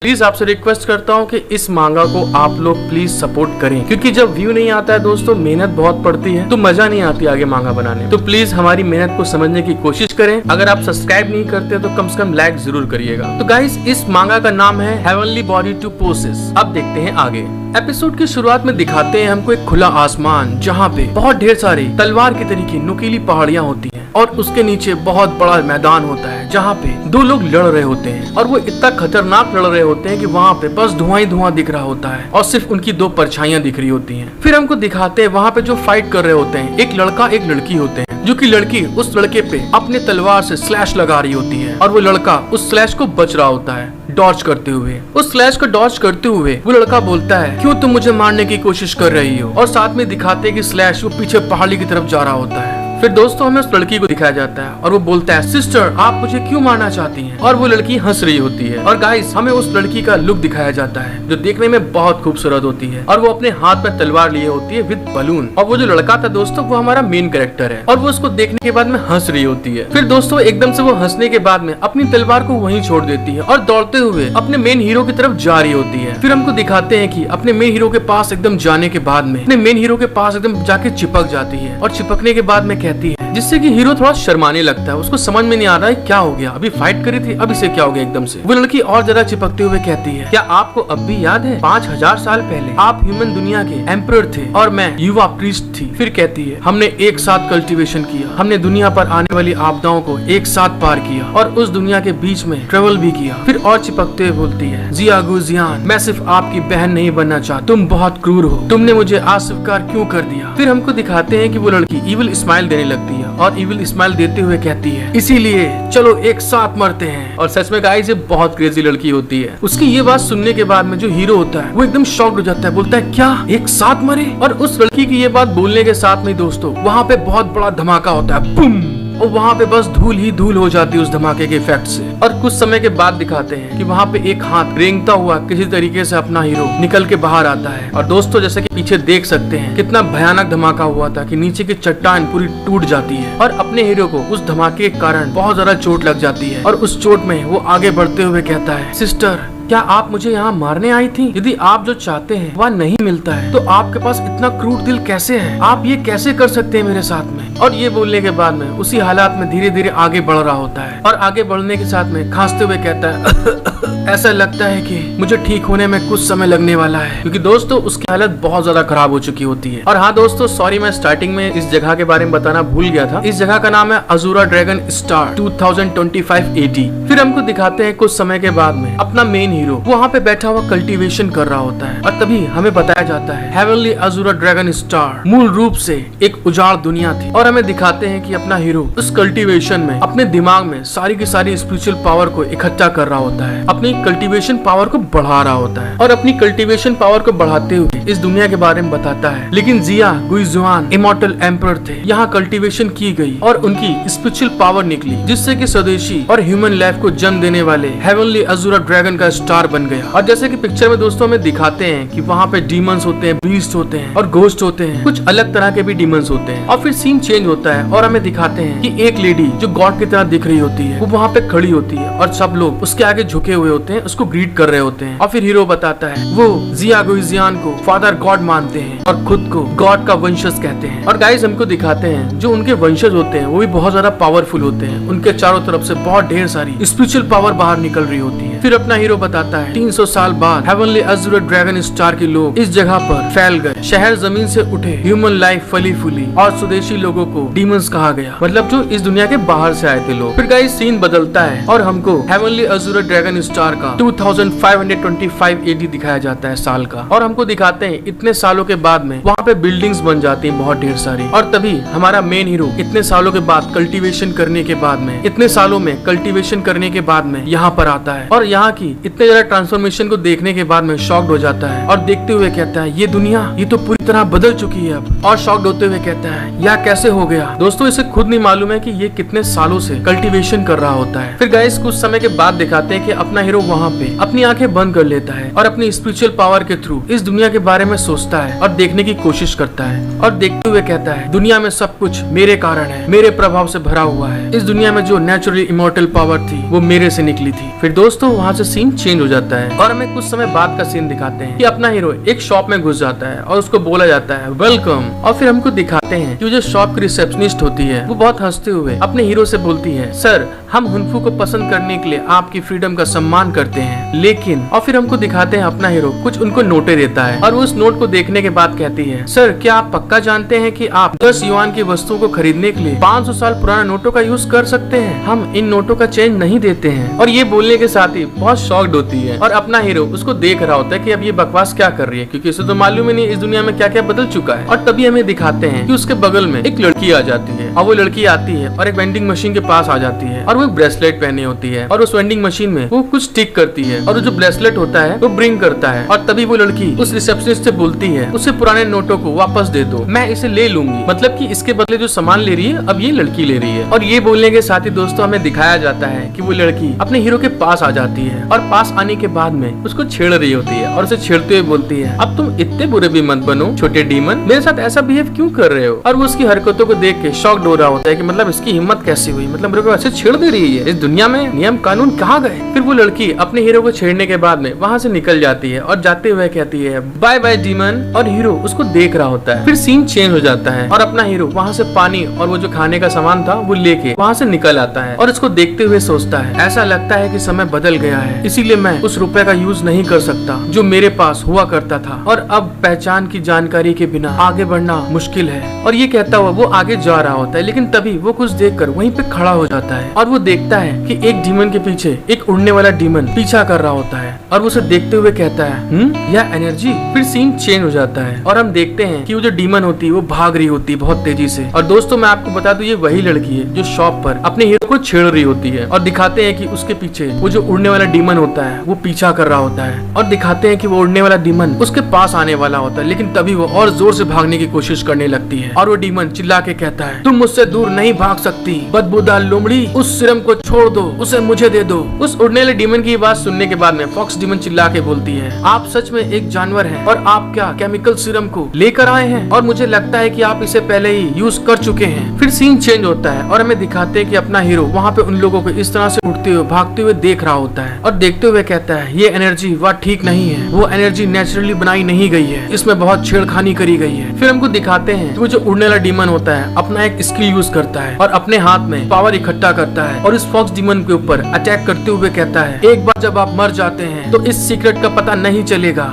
Please आपसे request करता हूँ कि इस मांगा को आप लोग प्लीज सपोर्ट करें, क्योंकि जब व्यू नहीं आता है दोस्तों, मेहनत बहुत पड़ती है तो मजा नहीं आती आगे मांगा बनाने। तो प्लीज हमारी मेहनत को समझने की कोशिश करें। अगर आप सब्सक्राइब नहीं करते तो कम से कम लाइक जरूर करिएगा। तो गाइस, इस मांगा का नाम है हेवनली बॉडी टू पोसेस। अब देखते हैं आगे। एपिसोड की शुरुआत में दिखाते हैं हमको एक खुला आसमान, जहाँ पे बहुत ढेर सारी तलवार की तरीके नुकीली पहाड़ियाँ होती हैं और उसके नीचे बहुत बड़ा मैदान होता है जहाँ पे दो लोग लड़ रहे होते हैं और वो इतना खतरनाक लड़ रहे होते हैं कि वहाँ पे बस धुआं ही धुआं दिख रहा होता है और सिर्फ उनकी दो परछाइयां दिख रही होती हैं। फिर हमको दिखाते हैं वहाँ पे जो फाइट कर रहे होते हैं, एक लड़का एक लड़की होते हैं, जो कि लड़की उस लड़के पे अपने तलवार से स्लैश लगा रही होती है और वो लड़का उस स्लैश को बच रहा होता है डॉज करते हुए। उस स्लैश को डॉज करते हुए वो लड़का बोलता है, क्यों तुम मुझे मारने की कोशिश कर रही हो? और साथ में दिखाते हैं कि स्लैश वो पीछे पहाड़ी की तरफ जा रहा होता है। फिर दोस्तों हमें उस लड़की को दिखाया जाता है और वो बोलता है, सिस्टर आप मुझे क्यों मारना चाहती हैं? और वो लड़की हंस रही होती है। और गाइस, हमें उस लड़की का लुक दिखाया जाता है जो देखने में बहुत खूबसूरत होती है और वो अपने हाथ में तलवार लिए होती है विद बलून। और वो जो लड़का था दोस्तों, वो हमारा मेन कैरेक्टर है और वो उसको देखने के बाद में हंस रही होती है। फिर दोस्तों एकदम से वो हंसने के बाद में अपनी तलवार को वहीं छोड़ देती है और दौड़ते हुए अपने मेन हीरो की तरफ जा रही होती है। फिर हमको दिखाते हैं कि अपने मेन हीरो के पास एकदम जाने के बाद में अपने मेन हीरो के पास एकदम जाके चिपक जाती है और चिपकने के बाद में कहती है, जिससे कि हीरो थोड़ा शर्माने लगता है। उसको समझ में नहीं आ रहा है क्या हो गया, अभी फाइट करी थी अब इसे क्या हो गया एकदम से। वो लड़की और ज्यादा चिपकते हुए कहती है, क्या आपको अब भी याद है 5000 साल पहले आप ह्यूमन दुनिया के एम्परर थे और मैं युवा प्रीस्ट थी? फिर कहती है, हमने एक साथ कल्टीवेशन किया, हमने दुनिया पर आने वाली आपदाओं को एक साथ पार किया और उस दुनिया के बीच में ट्रेवल भी किया। फिर और चिपकते हुए बोलती है, जिया गुजियान, मैं सिर्फ आपकी बहन नहीं बनना चाहती, तुम बहुत क्रूर हो, तुमने मुझे अस्वीकार क्यों कर दिया? फिर हमको दिखाते हैं कि वो लड़की इविल स्माइल देने लगती है और इविल स्माइल देते हुए कहती है, इसीलिए चलो एक साथ मरते हैं। और सच में गाइस, ये बहुत क्रेजी लड़की होती है। उसकी ये बात सुनने के बाद में जो हीरो होता है वो एकदम शॉक्ड हो जाता है, बोलता है, क्या एक साथ मरे? और उस लड़की की ये बात बोलने के साथ में दोस्तों वहाँ पे बहुत बड़ा धमाका होता है, बूम, और वहाँ पे बस धूल ही धूल हो जाती है उस धमाके के इफेक्ट से। और कुछ समय के बाद दिखाते हैं कि वहाँ पे एक हाथ रेंगता हुआ किसी तरीके से अपना हीरो निकल के बाहर आता है। और दोस्तों जैसे कि पीछे देख सकते हैं कितना भयानक धमाका हुआ था कि नीचे की चट्टान पूरी टूट जाती है और अपने हीरो को उस धमाके के कारण बहुत ज्यादा चोट लग जाती है। और उस चोट में वो आगे बढ़ते हुए कहता है, सिस्टर क्या आप मुझे यहाँ मारने आई थी? यदि आप जो चाहते हैं वह नहीं मिलता है तो आपके पास इतना क्रूर दिल कैसे है? आप ये कैसे कर सकते हैं मेरे साथ में? और ये बोलने के बाद में उसी हालात में धीरे धीरे आगे बढ़ रहा होता है और आगे बढ़ने के साथ में खांसते हुए कहता है ऐसा लगता है कि मुझे ठीक होने में कुछ समय लगने वाला है, क्योंकि दोस्तों उसकी हालत बहुत ज्यादा खराब हो चुकी होती है। और हाँ दोस्तों, सॉरी मैं स्टार्टिंग में इस जगह के बारे में बताना भूल गया था। इस जगह का नाम है अजूरा ड्रैगन स्टार 2025 AD। फिर हमको दिखाते हैं कुछ समय के बाद में अपना मेन हीरो वहाँ पे बैठा हुआ कल्टीवेशन कर रहा होता है और तभी हमें बताया जाता है हेवनली अजूरा ड्रैगन स्टार मूल रूप से एक उजाड़ दुनिया थी। और हमें दिखाते हैं कि अपना हीरो उस कल्टीवेशन में अपने दिमाग में सारी की सारी स्पिरिचुअल पावर को इकट्ठा कर रहा होता है, अपनी कल्टीवेशन पावर को बढ़ा रहा होता है और अपनी कल्टीवेशन पावर को बढ़ाते हुए इस दुनिया के बारे में बताता है। लेकिन जिया गुइजुआन इमॉर्टल एम्परर थे, यहाँ कल्टीवेशन की गई और उनकी स्पिरिचुअल पावर निकली, जिससे कि स्वदेशी और ह्यूमन लाइफ को जन्म देने वाले हेवनली अजूरा ड्रैगन का स्टार बन गया। और जैसे कि पिक्चर में दोस्तों हमें दिखाते हैं कि वहाँ पे डीमंस होते हैं, बीस्ट होते हैं और घोस्ट होते हैं, कुछ अलग तरह के भी डीमंस होते हैं। और फिर सीन चेंज होता है और हमें दिखाते हैं कि एक लेडी जो गॉड की तरह दिख रही होती है वो वहाँ पे खड़ी होती है और सब लोग उसके आगे झुके हुए होते हैं, उसको ग्रीट कर रहे होते हैं। और फिर हीरो बताता है वो जिया गुइजियान को फादर गॉड मानते हैं और खुद को गॉड का वंशज कहते हैं। और गाइस हमको दिखाते हैं जो उनके वंशज होते हैं वो भी बहुत ज्यादा पावरफुल होते हैं, उनके चारों तरफ से बहुत ढेर सारी स्पिरिचुअल पावर बाहर निकल रही होती है। फिर अपना हीरो बताता है 300 साल बाद हेवनली अजूरा ड्रैगन स्टार के लोग इस जगह पर फैल गए, शहर जमीन से उठे, ह्यूमन लाइफ फली फूली और स्वदेशी लोगों को डीमंस कहा गया, मतलब जो इस दुनिया के बाहर से आए थे लोग। फिर गाइस सीन बदलता है और हमको हेवनली अजूरा ड्रैगन स्टार का 2525 AD दिखाया जाता है साल का। और हमको दिखाते हैं इतने सालों के बाद में वहाँ पे बिल्डिंग्स बन जाती हैं बहुत ढेर सारी। और तभी हमारा मेन हीरो इतने सालों के बाद कल्टीवेशन करने के बाद में, इतने सालों में कल्टीवेशन करने के बाद में यहाँ पर आता है और यहाँ की इतने ज्यादा ट्रांसफॉर्मेशन को देखने के बाद में शॉक्ड हो जाता है और देखते हुए कहता है ये दुनिया ये तो पूरी तरह बदल चुकी है अब। और शॉक्ड होते हुए कहता है यह कैसे हो गया? दोस्तों इसे खुद नहीं मालूम है कि ये कितने सालों से कल्टीवेशन कर रहा होता है। फिर गाइस कुछ समय के बाद दिखाते हैं कि अपना हीरो वहाँ पे अपनी आंखें बंद कर लेता है और अपनी स्पिरिचुअल पावर के थ्रू इस दुनिया के बारे में सोचता है और देखने की कोशिश करता है और देखते हुए कहता है दुनिया में सब कुछ मेरे कारण है, मेरे प्रभाव से भरा हुआ है। इस दुनिया में जो नेचुरली इमॉर्टल पावर थी वो मेरे से निकली थी। फिर दोस्तों वहाँ से सीन चेंज हो जाता है और हमें कुछ समय बाद का सीन दिखाते हैं कि अपना हीरो एक शॉप में घुस जाता है और उसको बोला जाता है वेलकम। और फिर हमको दिखाते हैं कि जो शॉप की रिसेप्शनिस्ट होती है वो बहुत हंसते हुए अपने हीरो से बोलती है सर हम हुनफू को पसंद करने के लिए आपकी फ्रीडम का सम्मान करते हैं लेकिन। और फिर हमको दिखाते हैं अपना हीरो कुछ उनको नोटे देता है और वो उस नोट को देखने के बाद कहती है सर क्या आप पक्का जानते हैं कि आप 10 युआन की वस्तुओं को खरीदने के लिए 500 साल पुराना नोटों का यूज कर सकते हैं, हम इन नोटों का चेंज नहीं देते हैं। और ये बोलने के साथ ही बहुत शॉक्ड होती है और अपना हीरो उसको देख रहा होता है कि अब ये बकवास क्या कर रही है क्योंकि उसे तो मालूम ही नहीं इस दुनिया में क्या क्या बदल चुका है। और तभी हमें दिखाते हैं कि उसके बगल में एक लड़की आ जाती है और वो लड़की आती है और एक वेंडिंग मशीन के पास आ जाती है और वो ब्रेसलेट पहनी होती है और उस वेंडिंग मशीन में वो कुछ टिक करती है और जो ब्रेसलेट होता है वो ब्रिंग करता है। और तभी वो लड़की उस रिसेप्शनिस्ट से बोलती है उसे पुराने नोटों को वापस दे दो, मैं इसे ले लूंगी। मतलब कि इसके बदले जो सामान ले रही है अब ये लड़की ले रही है। और ये बोलने के साथ ही दोस्तों हमें दिखाया जाता है कि वो लड़की अपने हीरो के पास आ जाती है और पास आने के बाद में उसको छेड़ रही होती है और उसे छेड़ते हुए बोलती है अब तुम इतने बुरे भी मत बनो छोटे डीमन, मेरे साथ ऐसा बिहेव क्यों कर रहे हो। और वो उसकी हरकतों को देख के शॉक्ड हो रहा होता है कि मतलब इसकी हिम्मत कैसी हुई, मतलब मेरे को ऐसे छेड़ दे रही है, इस दुनिया में नियम कानून कहाँ गए। फिर वो लड़की अपने हीरो को छेड़ने के बाद में वहाँ से निकल जाती है और जाते हुए कहती है बाय बाय डीमन। और हीरो उसको देख रहा होता है। फिर सीन चेंज हो जाता है और अपना हीरो वहाँ से पानी और वो जो खाने का सामान था वो लेके वहाँ से निकल आता है और इसको देखते हुए सोचता है ऐसा लगता है कि समय बदल गया है, इसीलिए मैं उस रुपए का यूज नहीं कर सकता जो मेरे पास हुआ करता था और अब पहचान की जानकारी के बिना आगे बढ़ना मुश्किल है। और ये कहता हुआ वो आगे जा रहा होता है लेकिन तभी वो कुछ देखकर वहीं पे खड़ा हो जाता है और वो देखता है कि एक डीमन के पीछे एक उड़ने वाला डीमन पीछा कर रहा होता है और वो उसे देखते हुए कहता है यह एनर्जी। फिर सीन चेंज हो जाता है और हम देखते हैं कि वो जो डीमन होती है वो भाग रही होती है बहुत तेजी से। और दोस्तों मैं आपको बता दूं ये वही लड़की है जो शॉप पर अपने हीरो को छेड़ रही होती है और दिखाते हैं कि उसके पीछे वो जो उड़ने वाला डीमन होता है वो पीछा कर रहा होता है और दिखाते हैं कि वो उड़ने वाला डीमन उसके पास आने वाला होता है लेकिन तभी वो और जोर से भागने की कोशिश करने लगती है और वो डीमन चिल्ला के कहता है तुम मुझसे दूर नहीं भाग सकती बदबूदार लोमड़ी, उस सिरम को छोड़ दो, उसे मुझे दे दो। उस उड़ने वाले डीमन की बात सुनने के बाद में फॉक्स डीमन चिल्ला के बोलती है आप सच में एक जानवर हैं और आप क्या केमिकल सिरम को लेकर आए हैं और मुझे लगता है कि आप इसे पहले ही यूज कर चुके हैं। फिर सीन चेंज होता है और हमें दिखाते हैं कि अपना हीरो वहाँ पे उन लोगों को इस तरह से उड़ते हुए भागते हुए देख रहा होता है और देखते हुए कहता है ये एनर्जी वह ठीक नहीं है, वो एनर्जी नेचुरली बनाई नहीं गई है, इसमें बहुत छेड़खानी करी गई है। फिर हमको दिखाते हैं कि वो जो उड़ने वाला डीमन होता है अपना एक स्किल यूज करता है और अपने हाथ में पावर इकट्ठा करता है और इस फॉक्स डीमन के ऊपर अटैक करते हुए कहता है एक बार जब आप मर जाते हैं तो इस सीक्रेट का पता नहीं चलेगा।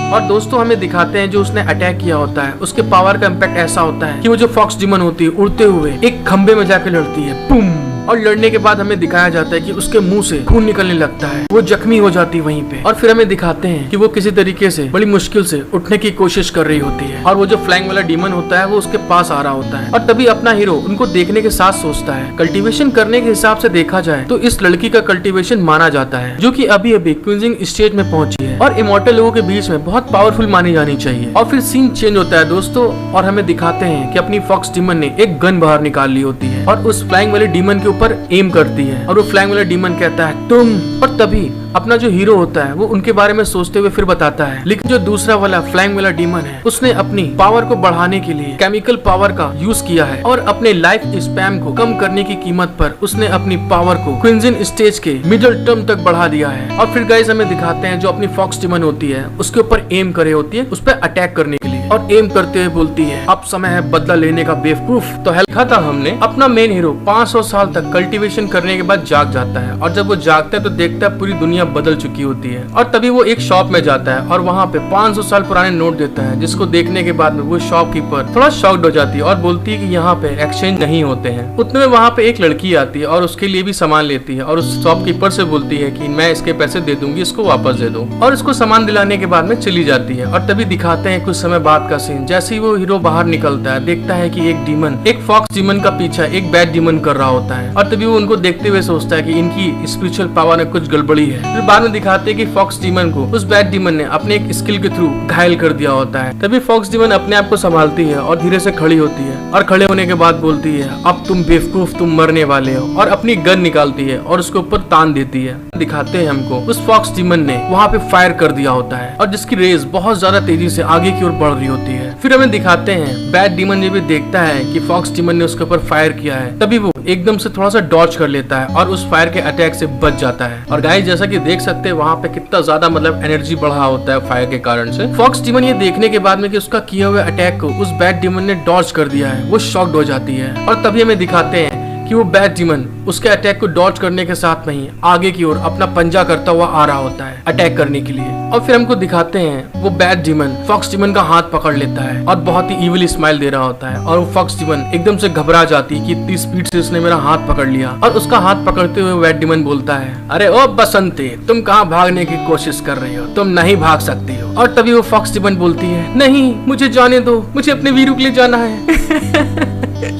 और दोस्तों हमें दिखाते हैं जो उसने अटैक किया होता है उसके पावर का इम्पैक्ट ऐसा होता है कि वो जो फॉक्स डीमन होती है उड़ते हुए एक खंबे में जाके लड़ती है बूम। और लड़ने के बाद हमें दिखाया जाता है कि उसके मुंह से खून निकलने लगता है, वो जख्मी हो जाती है वहीं पे। और फिर हमें दिखाते हैं कि वो किसी तरीके से बड़ी मुश्किल से उठने की कोशिश कर रही होती है और वो जो फ्लैंग वाला डीमन होता है वो उसके पास आ रहा होता है। और तभी अपना हीरो उनको देखने के साथ सोचता है कल्टीवेशन करने के हिसाब से देखा जाए तो इस लड़की का कल्टीवेशन माना जाता है जो कि अभी अभी क्विंजिंग स्टेज में पहुंची है और इमॉर्टल लोगों के बीच में बहुत पावरफुल मानी जानी चाहिए। और फिर सीन चेंज होता है दोस्तों और हमें दिखाते हैं कि अपनी फॉक्स डीमन ने एक गन बाहर निकाल ली होती है और उस फ्लाइंग वाले डीमन के ऊपर एम करती है और वो फ्लाइंग वाला डीमन कहता है तुम। और तभी अपना जो हीरो होता है वो उनके बारे में सोचते हुए फिर बताता है लेकिन जो दूसरा वाला फ्लाइंग वाला डीमन है उसने अपनी पावर को बढ़ाने के लिए केमिकल पावर का यूज किया है और अपने लाइफ स्पैम को कम करने की कीमत पर उसने अपनी पावर को क्विंजिन स्टेज के मिडिल टर्म तक बढ़ा दिया है। और फिर गाइस हमें दिखाते हैं जो अपनी फॉक्स डीमन होती है उसके ऊपर एम करे होती है उस पर अटैक करने के लिए और एम करते हुए बोलती है अब समय है बदला लेने का बेवकूफ। तो लिखा था हमने अपना मेन हीरो 500 साल तक कल्टीवेशन करने के बाद जाग जाता है और जब वो जागता है तो देखता है पूरी दुनिया बदल चुकी होती है। और तभी वो एक शॉप में जाता है और वहाँ पे 500 साल पुराने नोट देता है जिसको देखने के बाद में वो शॉपकीपर थोड़ा शॉक्ड हो जाती है और बोलती है कि यहाँ पे एक्सचेंज नहीं होते हैं। उतने में वहाँ पे एक लड़की आती है और उसके लिए भी सामान लेती है और उस शॉपकीपर से बोलती है कि मैं इसके पैसे दे दूंगी, इसको वापस दे दो। और इसको सामान दिलाने के बाद में चली जाती है। और तभी दिखाते हैं कुछ समय बाद का सीन, जैसे ही वो हीरो बाहर निकलता है देखता है कि एक डीमन एक फॉक्स डीमन का पीछा एक बैड डीमन कर रहा होता है और तभी वो उनको देखते हुए सोचता है कि इनकी स्पिरिचुअल पावर में कुछ गड़बड़ी है। फिर बाद में दिखाते हैं कि फॉक्स डीमन को उस बैड डीमन ने अपने एक स्किल के थ्रू घायल कर दिया होता है। तभी फॉक्स डीमन अपने आप को संभालती है और धीरे से खड़ी होती है और खड़े होने के बाद बोलती है अब तुम बेवकूफ, तुम मरने वाले हो, और अपनी गन निकालती है और उसके ऊपर तान देती है। दिखाते हैं हमको उस फॉक्स डीमन ने वहाँ पे फायर कर दिया होता है और जिसकी रेस बहुत ज्यादा तेजी से आगे की ओर बढ़ रही होती है। फिर हमें दिखाते हैं बैड डीमन ये भी देखता है कि फॉक्स डीमन ने उसके ऊपर फायर किया है, तभी वो एकदम से थोड़ा सा डॉज कर लेता है और उस फायर के अटैक से बच जाता है। और गाइस जैसा कि देख सकते हैं वहाँ पे कितना ज्यादा मतलब एनर्जी बढ़ा होता है फायर के कारण से। फॉक्स डीमन ये देखने के बाद में कि उसका किए हुए अटैक को उस बैड डीमन ने डॉज कर दिया है, वो शॉक्ड हो जाती है। और तभी हमें दिखाते हैं कि वो बैड डीमन उसके अटैक को डॉज करने के साथ नहीं आगे की ओर अपना पंजा करता हुआ आ रहा होता है अटैक करने के लिए। और फिर हमको दिखाते हैं वो बैड डीमन फॉक्स डीमन का हाथ पकड़ लेता है और बहुत ही इविली स्माइल दे रहा होता है। और वो फॉक्स डीमन एकदम से घबरा जाती है कि इतनी स्पीड से उसने मेरा हाथ पकड़ लिया। और उसका हाथ पकड़ते हुए बैड डीमन बोलता है, अरे ओ बसंती, तुम कहाँ भागने की कोशिश कर रही हो, तुम नहीं भाग सकती हो। और तभी वो फॉक्स डीमन बोलती है, नहीं मुझे जाने दो, मुझे अपने वीरू के लिए जाना है।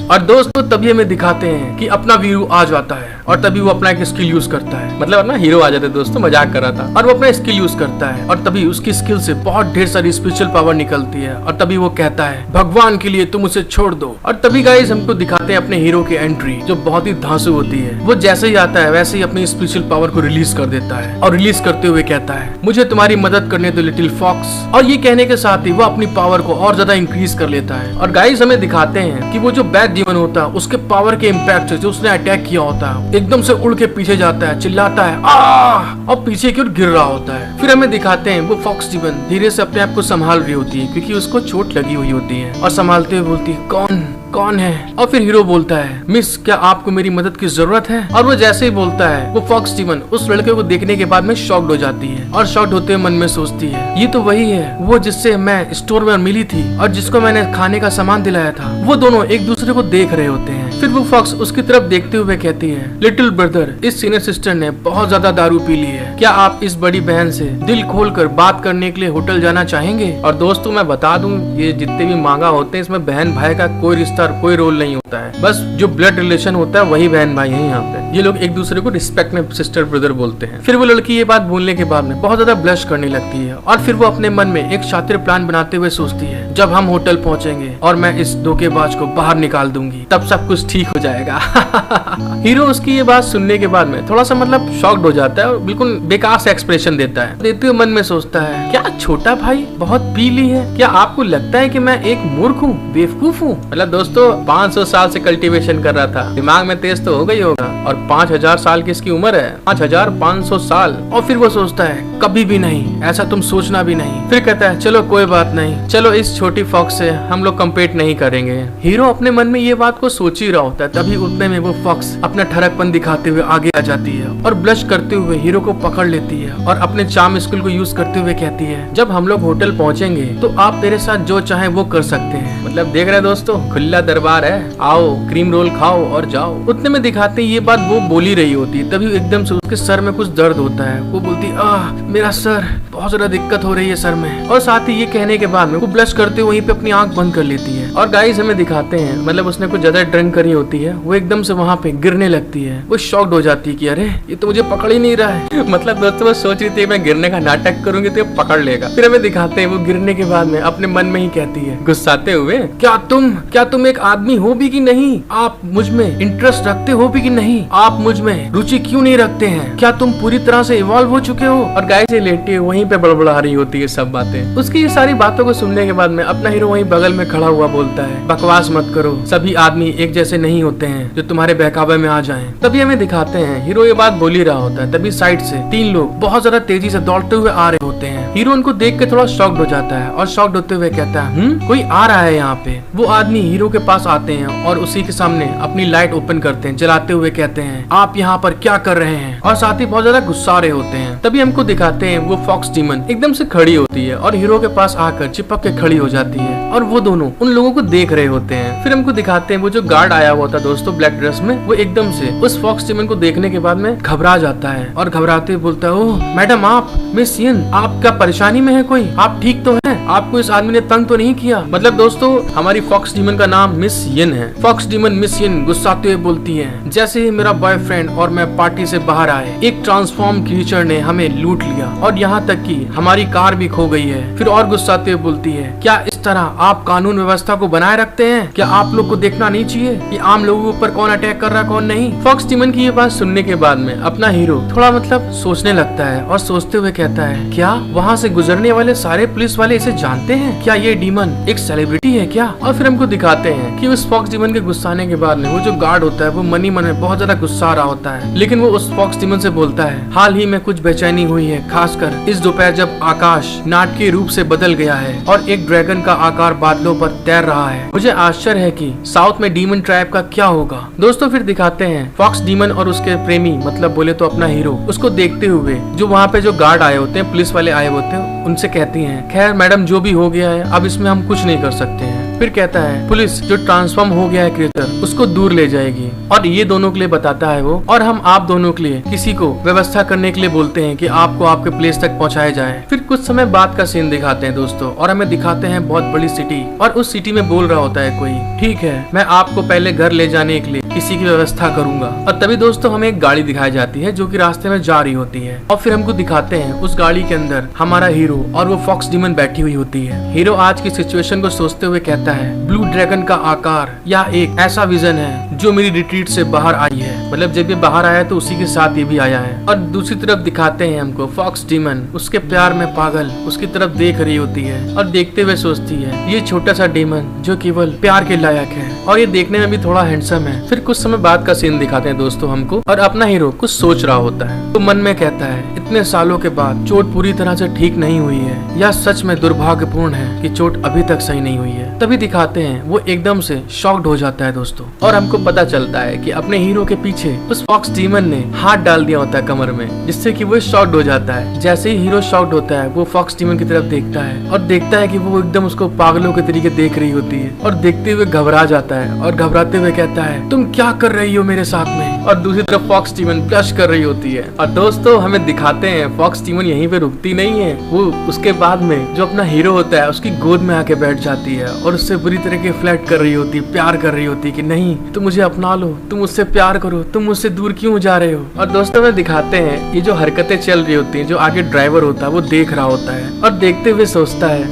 और दोस्तों तभी हमें दिखाते हैं कि अपना वीरू आ जाता है और तभी वो अपना एक स्किल यूज करता है, मतलब अपना हीरो आ जाता है, दोस्तों मजाक कर रहा था। और वो अपना स्किल यूज करता है और तभी उसकी स्किल से बहुत ढेर सारी स्पिरिचुअल पावर निकलती है। और तभी वो कहता है, भगवान के लिए तुम उसे छोड़ दो। और तभी गाइस हमको दिखाते हैं अपने हीरो की एंट्री जो बहुत ही धांसू होती है। वो जैसे ही आता है वैसे ही अपनी स्पिरिचुअल पावर को रिलीज कर देता है और रिलीज करते हुए कहता है, मुझे तुम्हारी मदद करने दो लिटिल फॉक्स। और ये कहने के साथ ही वो अपनी पावर को और ज्यादा इंक्रीज कर लेता है। और गाइस हमें दिखाते हैं कि वो जो बैड डीमन होता है उसके पावर के इम्पैक्ट से जो उसने अटैक किया होता है एकदम से उड़ के पीछे जाता है, चिल्लाता है आ, और पीछे की ओर गिर रहा होता है। फिर हमें दिखाते हैं वो फॉक्स डीमन धीरे से अपने आप को संभाल रही होती है क्योंकि उसको चोट लगी हुई होती है। और संभालते हुए बोलती है, कौन है? और फिर हीरो बोलता है, मिस क्या आपको मेरी मदद की जरूरत है? और वो जैसे ही बोलता है वो फॉक्स डीमन उस लड़के को देखने के बाद में शॉक्ड हो जाती है। और शॉक्ड होते हुए मन में सोचती है, ये तो वही है वो जिससे मैं स्टोर में मिली थी और जिसको मैंने खाने का सामान दिलाया था। वो दोनों एक दूसरे को देख रहे होते हैं। फिर वो फॉक्स उसकी तरफ देखते हुए कहती है, लिटिल ब्रदर, इस सीनियर सिस्टर ने बहुत ज्यादा दारू पी ली है, क्या आप इस बड़ी बहन से दिल खोलकर बात करने के लिए होटल जाना चाहेंगे? और दोस्तों मैं बता दूं, ये जितने भी मांगा होते हैं इसमें बहन भाई का कोई रिश्ता कोई रोल नहीं होता है, बस जो ब्लड रिलेशन होता है वही बहन भाई है। यहाँ पे ये लोग एक दूसरे को रिस्पेक्ट में सिस्टर ब्रदर बोलते हैं। फिर वो लड़की ये बात बोलने के बाद में बहुत ज्यादा ब्लश करने लगती है और फिर वो अपने मन में एक शातिर प्लान बनाते हुए सोचती है, जब हम होटल पहुंचेंगे और मैं इस धोखेबाज को बाहर निकाल दूंगी तब सब कुछ ठीक हो जाएगा। हीरो उसकी ये बात सुनने के बाद में थोड़ा सा मतलब शॉक्ड हो जाता है और बिल्कुल बेकार से एक्सप्रेशन देता है। देते हुए मन में सोचता है, क्या छोटा भाई बहुत पी ली है? क्या आपको लगता है कि मैं एक मूर्ख हूँ, बेवकूफ हूँ? मतलब दोस्तों 500 साल से कल्टीवेशन कर रहा था, दिमाग में तेज तो हो गई होगा। और 5000 साल की इसकी उम्र है, 5500 साल। और फिर वो सोचता है, कभी भी नहीं, ऐसा तुम सोचना भी नहीं। फिर कहता है, चलो कोई बात नहीं, चलो इस छोटी फॉक्स से हम लोग कम्पीट नहीं करेंगे। हीरो अपने मन में ये बात को सोच ही रहा होता है, तभी उतने में वो फॉक्स अपना ठरकपन दिखाते हुए आगे आ जाती है और ब्लश करते हुए हीरो को पकड़ लेती है और अपने चार्म स्किल को यूज करते हुए कहती है, जब हम लोग होटल पहुंचेंगे तो आप मेरे साथ जो चाहे वो कर सकते हैं। मतलब देख रहे दोस्तों, खुला दरबार है, आओ क्रीम रोल खाओ और जाओ। उतने में दिखाते ये बात वो बोल ही रही होती है, तभी एकदम से उसके सर में कुछ दर्द होता है। वो बोलती, मेरा सर, बहुत ज्यादा दिक्कत हो रही है सर में। और साथ ही ये कहने के बाद में वो ब्लश करते हुए वहीं पे अपनी आंख बंद कर लेती है। और गाइस हमें दिखाते हैं मतलब उसने कुछ ज्यादा ड्रिंक करी होती है, वो एकदम से वहाँ पे गिरने लगती है। वो शॉक्ड हो जाती है कि अरे ये तो मुझे पकड़ ही नहीं रहा है। मतलब दोस्तों वो सोच रही थी मैं गिरने का नाटक करूंगी तो पकड़ लेगा। फिर हमें दिखाते हैं वो गिरने के बाद में अपने मन में ही कहती है गुस्साते हुए, क्या तुम एक आदमी हो भी कि नहीं? आप मुझ में इंटरेस्ट रखते हो भी कि नहीं? आप मुझ में रुचि क्यों नहीं रखते हैं? क्या तुम पूरी तरह से इवॉल्व हो चुके हो? और गाय से लेटी वहीं पे बड़बड़ा रही होती है सब बातें। उसकी ये सारी बातों को सुनने के बाद में अपना हीरो वहीं बगल में खड़ा हुआ बोलता है, बकवास मत करो, सभी आदमी एक जैसे नहीं होते हैं जो तुम्हारे बहकावे में आ जाएं। तभी हमें दिखाते हैं हीरो ये बात बोल ही रहा होता है, तभी साइड से 3 लोग बहुत ज्यादा तेजी से दौड़ते हुए आ रहे होते हैं। हीरो उनको देख के थोड़ा शॉक्ड हो जाता है और शॉक्ड होते हुए कहता है, कोई आ रहा है यहाँ पे। वो आदमी हीरो के पास आते हैं और उसी के सामने अपनी लाइट ओपन करते हैं, जलाते हुए कहते हैं, आप यहाँ पर क्या कर रहे हैं? और साथ ही बहुत ज्यादा गुस्सा रहे होते हैं। तभी हमको दिखाते हैं वो फॉक्स डीमन एकदम से खड़ी होती है और हीरो के पास आकर चिपक के खड़ी हो जाती है और वो दोनों उन लोगों को देख रहे होते हैं। फिर हमको दिखाते हैं वो जो गार्ड आया हुआ था दोस्तों ब्लैक ड्रेस में, वो एकदम से उस फॉक्स डीमन को देखने के बाद में घबरा जाता है और घबराते हुए बोलता है, ओह मैडम, आप मिस यन, आप क्या परेशानी में है? कोई आप ठीक तो है? आपको इस आदमी ने तंग तो नहीं किया? मतलब दोस्तों हमारी फॉक्स डीमन का नाम मिस यन है। फॉक्स डीमन मिस यन गुस्साते हुए बोलती है, जैसे ही मेरा बॉयफ्रेंड और मैं पार्टी से बाहर आए, एक ट्रांसफॉर्म क्रीचर ने हमें लूट लिया और यहाँ तक कि हमारी कार भी खो गई है। फिर और गुस्साते हुए बोलती है, क्या इस तरह आप कानून व्यवस्था को बनाए रखते हैं? क्या आप लोग को देखना नहीं चाहिए कि आम लोगों के ऊपर कौन अटैक कर रहा है कौन नहीं? फॉक्स डीमन की ये बात सुनने के बाद में अपना हीरो थोड़ा मतलब सोचने लगता है और सोचते हुए कहता है, क्या वहाँ से गुजरने वाले सारे पुलिस वाले इसे जानते हैं? क्या ये डीमन एक सेलिब्रिटी है क्या? और फिर हमको दिखाते हैं कि उस फॉक्स डीमन के गुस्साने के बाद में वो जो गार्ड होता है वो मन में बहुत ज्यादा गुस्सा आ रहा होता है, लेकिन वो उस फॉक्स डीमन से बोलता है, हाल ही में कुछ बेचैनी हुई है, खासकर इस दोपहर जब आकाश नाटकीय रूप से बदल गया है और एक ड्रैगन का आकार बादलों पर तैर रहा है। मुझे आश्चर्य है कि साउथ में डीमन ट्राइब का क्या होगा। दोस्तों फिर दिखाते हैं फॉक्स डीमन और उसके प्रेमी, मतलब बोले तो अपना हीरो, उसको देखते हुए जो वहाँ पे जो गार्ड आए होते हैं, पुलिस वाले आए होते हैं, उनसे कहती हैं, खैर मैडम जो भी हो गया है अब इसमें हम कुछ नहीं कर सकते हैं। फिर कहता है पुलिस जो ट्रांसफॉर्म हो गया है क्रिएचर उसको दूर ले जाएगी और ये दोनों के लिए बताता है वो, और हम आप दोनों के लिए किसी को व्यवस्था करने के लिए बोलते हैं कि आपको आपके प्लेस तक पहुंचाया जाए। फिर कुछ समय बाद का सीन दिखाते हैं दोस्तों, और हमें दिखाते हैं बहुत बड़ी सिटी, और उस सिटी में बोल रहा होता है कोई, ठीक है मैं आपको पहले घर ले जाने के लिए किसी की व्यवस्था करूंगा। और तभी दोस्तों हमें एक गाड़ी दिखाई जाती है जो कि रास्ते में जा रही होती है, और फिर हमको दिखाते हैं उस गाड़ी के अंदर हमारा हीरो और वो फॉक्स डीमन बैठी हुई होती है। हीरो आज की सिचुएशन को सोचते हुए कहता है, ब्लू ड्रैगन का आकार या एक ऐसा विजन है जो मेरी रिट्रीट से बाहर आई है, मतलब जब ये बाहर आया तो उसी के साथ ये भी आया है। और दूसरी तरफ दिखाते हैं हमको फॉक्स डीमन उसके प्यार में पागल उसकी तरफ देख रही होती है और देखते हुए सोचती है, ये छोटा सा डीमन जो केवल प्यार के लायक है और ये देखने में भी थोड़ा हैंडसम है। फिर कुछ समय बाद का सीन दिखाते हैं दोस्तों हमको, और अपना हीरो कुछ सोच रहा होता है तो मन में कहता है, इतने सालों के बाद चोट पूरी तरह से ठीक नहीं हुई है, या सच में दुर्भाग्यपूर्ण है कि चोट अभी तक सही नहीं हुई है। तभी दिखाते हैं वो एकदम से शॉक्ड हो जाता है दोस्तों, और हमको पता चलता है कि अपने हीरो के पीछे उस फॉक्स डीमन ने हाथ डाल दिया होता है कमर में, जिससे कि वो शॉक्ड हो जाता है। जैसे ही हीरो शॉक्ड होता है वो फॉक्स डीमन की तरफ देखता है और देखता है कि वो एकदम उसको पागलों के तरीके देख रही होती है, और देखते हुए घबरा जाता है और घबराते हुए कहता है, तुम क्या कर रही हो मेरे साथ में? और दूसरी तरफ फॉक्स डीमन ब्लश कर रही होती है। और दोस्तों हमें दिखाते हैं फॉक्स डीमन यहीं पे रुकती नहीं है, वो उसके बाद में जो अपना हीरो होता है उसकी गोद में आके बैठ जाती है और उससे बुरी तरह के फ्लर्ट कर रही होती, प्यार कर रही होती कि नहीं तुम मुझे अपना लो, तुम मुझसे प्यार करो, तुम मुझसे दूर क्यों जा रहे हो। और दोस्तों में दिखाते हैं ये जो हरकतें चल रही होती है, जो आगे ड्राइवर होता है वो देख रहा होता है और देखते हुए सोचता है,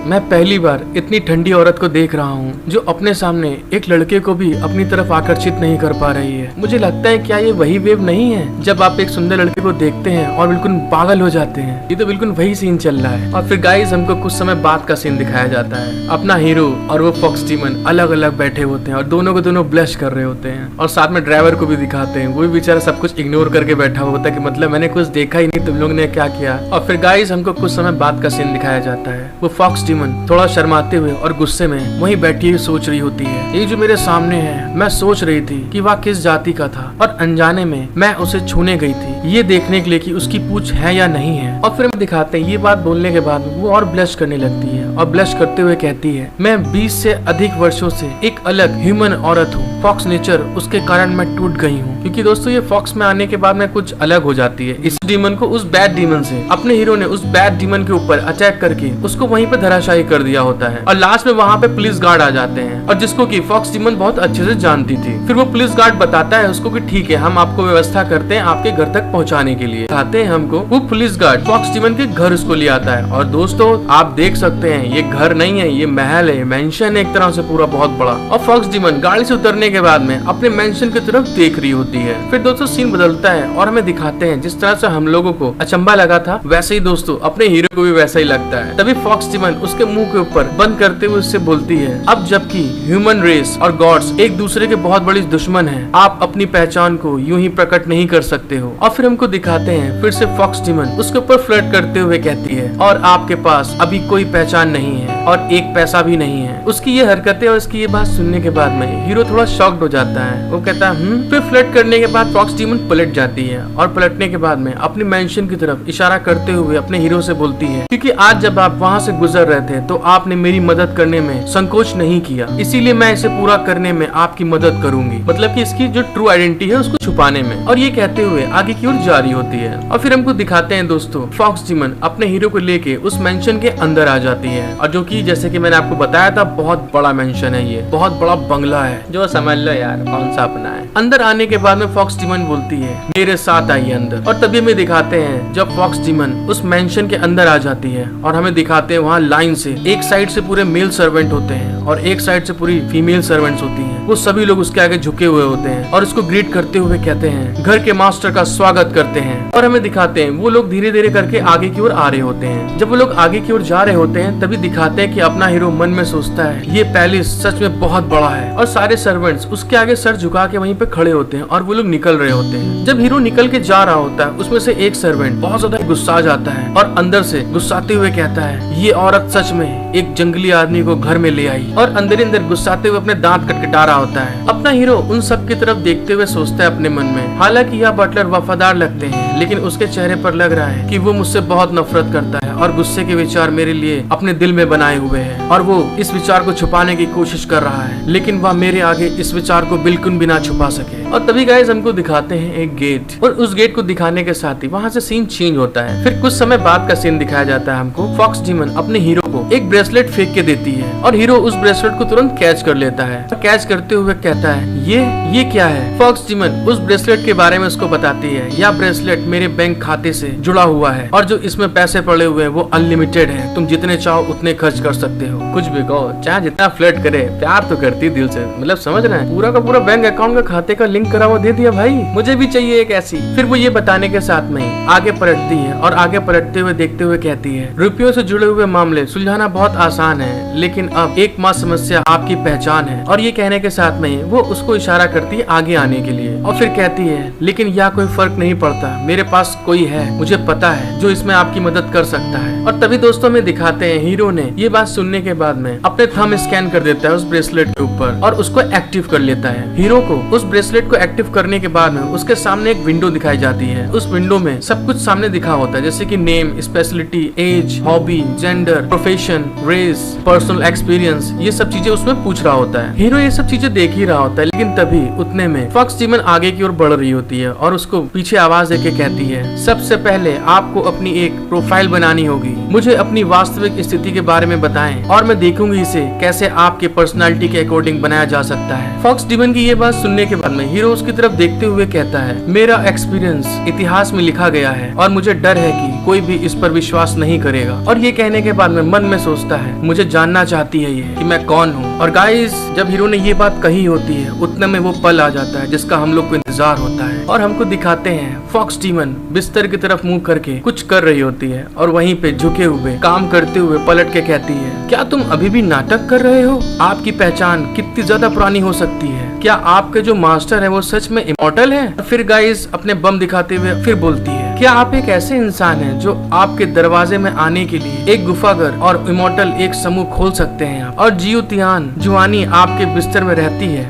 मैं पहली बार इतनी ठंडी औरत को देख रहा हूँ जो अपने सामने एक लड़के को भी अपनी तरफ आकर्षित नहीं कर पा रही है। मुझे लगता है क्या ये वही वेव नहीं है जब आप एक सुंदर लड़के को देखते हैं और बिल्कुल पागल हो जाते हैं। ये तो बिल्कुल वही सीन चल रहा है। और फिर गाइस हमको कुछ समय बाद का सीन दिखाया जाता है, अपना हीरो और वो फॉक्स डीमन अलग अलग बैठे होते हैं और दोनों को दोनों ब्लश कर रहे होते हैं, और साथ में ड्राइवर को भी दिखाते हैं, वो भी बेचारा सब कुछ इग्नोर करके बैठा हुआ होता है कि मतलब मैंने कुछ देखा ही नहीं, तुम लोग ने क्या किया। और फिर गाइस हमको कुछ समय बाद का सीन दिखाया जाता है, वो फॉक्स डीमन थोड़ा शर्माते हुए और गुस्से में वहीं बैठी हुई सोच रही होती है, ये जो मेरे सामने है मैं सोच रही थी कि वह किस जाति का था और अनजाने में मैं उसे छूने गई थी ये देखने के लिए कि उसकी पूंछ है या नहीं है। और फिर हम दिखाते हैं ये बात बोलने के बाद वो और ब्लश करने लगती है और ब्लश करते हुए कहती है, मैं 20 से अधिक वर्षों से एक अलग ह्यूमन औरत हूँ, फॉक्स नेचर उसके कारण मैं टूट गई हूँ। क्योंकि दोस्तों ये फॉक्स में आने के बाद में कुछ अलग हो जाती है। इस डीमन को उस बैड डीमन से अपने हीरो ने उस बैड डीमन के ऊपर अटैक करके उसको वहीं पे धराशायी कर दिया होता है, और लास्ट में वहाँ पे पुलिस गार्ड आ जाते हैं और जिसको कि फॉक्स डीमन बहुत अच्छे से जानती थी। फिर वो पुलिस गार्ड बताता है उसको कि ठीक है हम आपको व्यवस्था करते हैं आपके घर तक पहुँचाने के लिए। आते हैं हमको वो पुलिस गार्ड फॉक्स डीमन के घर उसको ले आता है, और दोस्तों आप देख सकते हैं ये घर नहीं है, ये महल है, मेंशन है एक तरह से पूरा बहुत बड़ा। और फॉक्स डीमन गाड़ी से उतरने के बाद में अपने मेंशन की तरफ देख रही होती है। फिर दोस्तों सीन बदलता है और हमें दिखाते हैं जिस तरह से हम लोगों को अचंभा लगा था वैसे ही दोस्तों अपने हीरो को भी वैसा ही लगता है। तभी फॉक्स डीमन उसके मुंह के ऊपर बंद करते हुए उससे बोलती है, अब जबकि ह्यूमन रेस और गॉड्स एक दूसरे के बहुत बड़ी दुश्मन है, आप अपनी पहचान को यूं ही प्रकट नहीं कर सकते हो। और फिर हमको दिखाते हैं फिर से फॉक्स डीमन उसके ऊपर फ्लर्ट करते हुए कहती है, और आपके पास अभी कोई पहचान नहीं है और एक पैसा भी नहीं है। उसकी ये हरकतें और उसकी ये बात सुनने के बाद में हीरो थोड़ा शॉक्ड हो जाता है। वो कहता है फिर फ्लर्ट करने के बाद फॉक्स डीमन पलट जाती है और पलटने के बाद में अपनी मेंशन की तरफ इशारा करते हुए अपने हीरो से बोलती है, क्योंकि आज जब आप वहाँ से गुजर रहे थे तो आपने मेरी मदद करने में संकोच नहीं किया, इसीलिए मैं इसे पूरा करने में आपकी मदद करूंगी। मतलब कि इसकी जो ट्रू आइडेंटिटी है उसको छुपाने में। और ये कहते हुए आगे की ओर जारी होती है। और फिर हमको दिखाते हैं दोस्तों फॉक्स डीमन अपने हीरो को लेके उस मेंशन के अंदर आ जाती है, और जो कि क्योंकि जैसे कि मैंने आपको बताया था बहुत बड़ा मेंशन है, ये बहुत बड़ा बंगला है, जो समझ लो यार कौन सा अपना है। अंदर आने के बाद में फॉक्स डीमन बोलती है मेरे साथ आइए अंदर, और तभी हमें दिखाते हैं जब फॉक्स डीमन उस मेंशन के अंदर आ जाती है और हमें दिखाते हैं वहाँ लाइन से एक साइड से पूरे मेल सर्वेंट होते हैं और एक साइड से पूरी फीमेल सर्वेंट्स होती हैं। वो सभी लोग उसके आगे झुके हुए होते हैं और उसको ग्रीट करते हुए कहते हैं घर के मास्टर का स्वागत करते हैं। और हमें दिखाते हैं वो लोग धीरे धीरे करके आगे की ओर आ रहे होते हैं। जब वो लोग आगे की ओर जा रहे होते हैं तभी दिखाते हैं कि अपना हीरो मन में सोचता है ये पैलेस सच में बहुत बड़ा है, और सारे सर्वेंट्स उसके आगे सर झुका के वहीं पे खड़े होते हैं और वो लोग निकल रहे होते हैं। जब हीरो निकल के जा रहा होता है उसमें से एक सर्वेंट बहुत ज्यादा गुस्सा आ जाता है और अंदर से गुस्साते हुए कहता है ये औरत सच में एक जंगली आदमी को घर में ले आई, और अंदर ही अंदर गुस्साते हुए अपने दांत कटकटा रहा होता है। अपना हीरो उन सब की तरफ देखते हुए सोचता है अपने मन में, हालांकि यह बटलर वफादार लगते हैं लेकिन उसके चेहरे पर लग रहा है कि वो मुझसे बहुत नफरत करता है और गुस्से के विचार मेरे लिए अपने दिल में बनाए हुए हैं, और वो इस विचार को छुपाने की कोशिश कर रहा है लेकिन वह मेरे आगे इस विचार को बिल्कुल भी ना छुपा सके। और तभी गाइस हमको दिखाते हैं एक गेट, और उस गेट को दिखाने के साथ ही वहाँ से सीन चेंज होता है। फिर कुछ समय बाद का सीन दिखाया जाता है हमको। फॉक्स डीमन अपने हीरो को एक ब्रेसलेट फेंक के देती है और हीरो उस ब्रेसलेट को तुरंत कैच कर लेता है। कैच करते हुए कहता है ये क्या है। फॉक्स डीमन उस ब्रेसलेट के बारे में उसको बताती है यह ब्रेसलेट मेरे बैंक खाते से जुड़ा हुआ है और जो इसमें पैसे पड़े हुए हैं वो अनलिमिटेड है, तुम जितने चाहो उतने खर्च कर सकते हो, कुछ भी कहो, चाहे जितना फ्लर्ट करे, प्यार तो करती दिल से, मतलब समझ रहे हैं। पूरा का पूरा बैंक अकाउंट का खाते का लिंक करा हुआ दे दिया भाई, मुझे भी चाहिए एक ऐसी। फिर वो ये बताने के साथ में आगे पलटती है और आगे पलटते हुए देखते हुए कहती है रुपयों से जुड़े हुए मामले सुलझाना बहुत आसान है लेकिन अब एकमात्र समस्या आपकी पहचान है। और ये कहने के साथ में वो उसको इशारा करती है आगे आने के लिए, और फिर कहती है लेकिन यह कोई फर्क नहीं पड़ता, मेरे पास कोई है मुझे पता है जो इसमें आपकी मदद कर सकता है। और तभी दोस्तों में दिखाते हैं हीरो ने ये बात सुनने के बाद में अपने थंब स्कैन कर देता है उस ब्रेसलेट के ऊपर और उसको एक्टिव कर लेता है। हीरो को उस ब्रेसलेट को एक्टिव करने के बाद में उसके सामने एक विंडो दिखाई जाती है। उस विंडो में सब कुछ सामने दिखा होता है जैसे कि name, speciality, age, hobby, gender, profession, race, personal experience, ये सब चीजें उसमें पूछ रहा होता है। हीरो ये सब चीजें देख ही रहा होता है लेकिन तभी उतने में फॉक्स डीमन आगे की ओर बढ़ रही होती है और उसको पीछे आवाज देके कहती है सबसे पहले आपको अपनी एक प्रोफाइल बनानी होगी, मुझे अपनी वास्तविक स्थिति के बारे में बताएं और मैं देखूंगी इसे कैसे आपके पर्सनालिटी के अकॉर्डिंग बनाया जा सकता है। फॉक्स डीमन की ये बात सुनने के बाद में हीरो उसकी तरफ देखते हुए कहता है मेरा एक्सपीरियंस इतिहास में लिखा गया है और मुझे डर है कि कोई भी इस पर विश्वास नहीं करेगा। और ये कहने के बाद में मन में सोचता है मुझे जानना चाहती है ये कि मैं कौन हूँ। और गाइस जब हीरो ने ये बात कही होती है उतने में वो पल आ जाता है जिसका हम लोग को इंतजार होता है और हमको दिखाते हैं फॉक्स डीमन बिस्तर की तरफ मुंह करके कुछ कर रही होती है और वहीं पे झुके हुए काम करते हुए पलट के कहती है क्या तुम अभी भी नाटक कर रहे हो? आपकी पहचान कितनी ज्यादा पुरानी हो सकती है? क्या आपके जो मास्टर है वो सच में इमॉर्टल है? फिर गाइस अपने बम दिखाते हुए फिर बोलती है क्या आप एक ऐसे इंसान हैं जो आपके दरवाजे में आने के लिए एक गुफागर और इमॉर्टल एक समूह खोल सकते हैं आप, और जियो तियान जुआनी आपके बिस्तर में रहती है।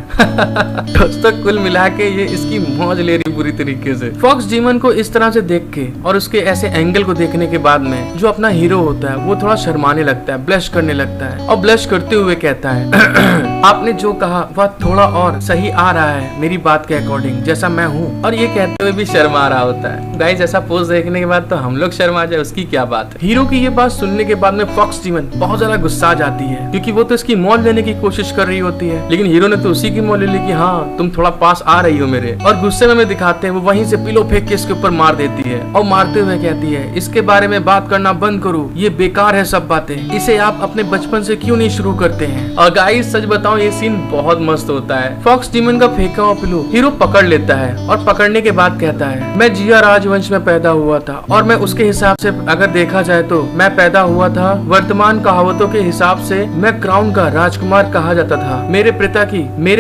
दोस्तों कुल मिला के ये इसकी मौज ले रही पूरी तरीके से। फॉक्स डीमन को इस तरह से देख के और उसके ऐसे एंगल को देखने के बाद में जो अपना हीरो होता है वो थोड़ा शर्माने लगता है, ब्लश करने लगता है और ब्लश करते हुए कहता है आपने जो कहा वह थोड़ा और सही आ रहा है मेरी बात के अकॉर्डिंग जैसा मैं हूँ। और ये कहते हुए भी शर्मा रहा होता है। गाइस ऐसा पोज देखने के बाद तो हम लोग शर्मा जाए उसकी क्या बात है। हीरो की ये बात सुनने के बाद में फॉक्स डीमन बहुत ज्यादा गुस्सा जाती है क्योंकि वो तो इसकी मौज लेने की कोशिश कर रही होती है लेकिन हीरो ने तो उसी की मौज ले ली कि हाँ तुम थोड़ा पास आ रही हो मेरे। और गुस्से में दिखाते हैं वो वहीं से पिलो फेंक के इसके ऊपर मार देती है और मारते हुए कहती है इसके बारे में बात करना बंद करो, ये बेकार है सब बातें, इसे आप अपने बचपन से क्यों नहीं शुरू करते हैं। और गाइस सच बताऊं ये सीन बहुत मस्त होता है। फॉक्स डीमन का फेंका हुआ पिलो हीरो पकड़ लेता है और पकड़ने के बाद कहता है मैं जिया राजवंश में पैदा हुआ था और मैं उसके हिसाब से अगर देखा जाए तो मैं पैदा हुआ था वर्तमान कहावतों के हिसाब से मैं क्राउन का राजकुमार कहा जाता था। मेरे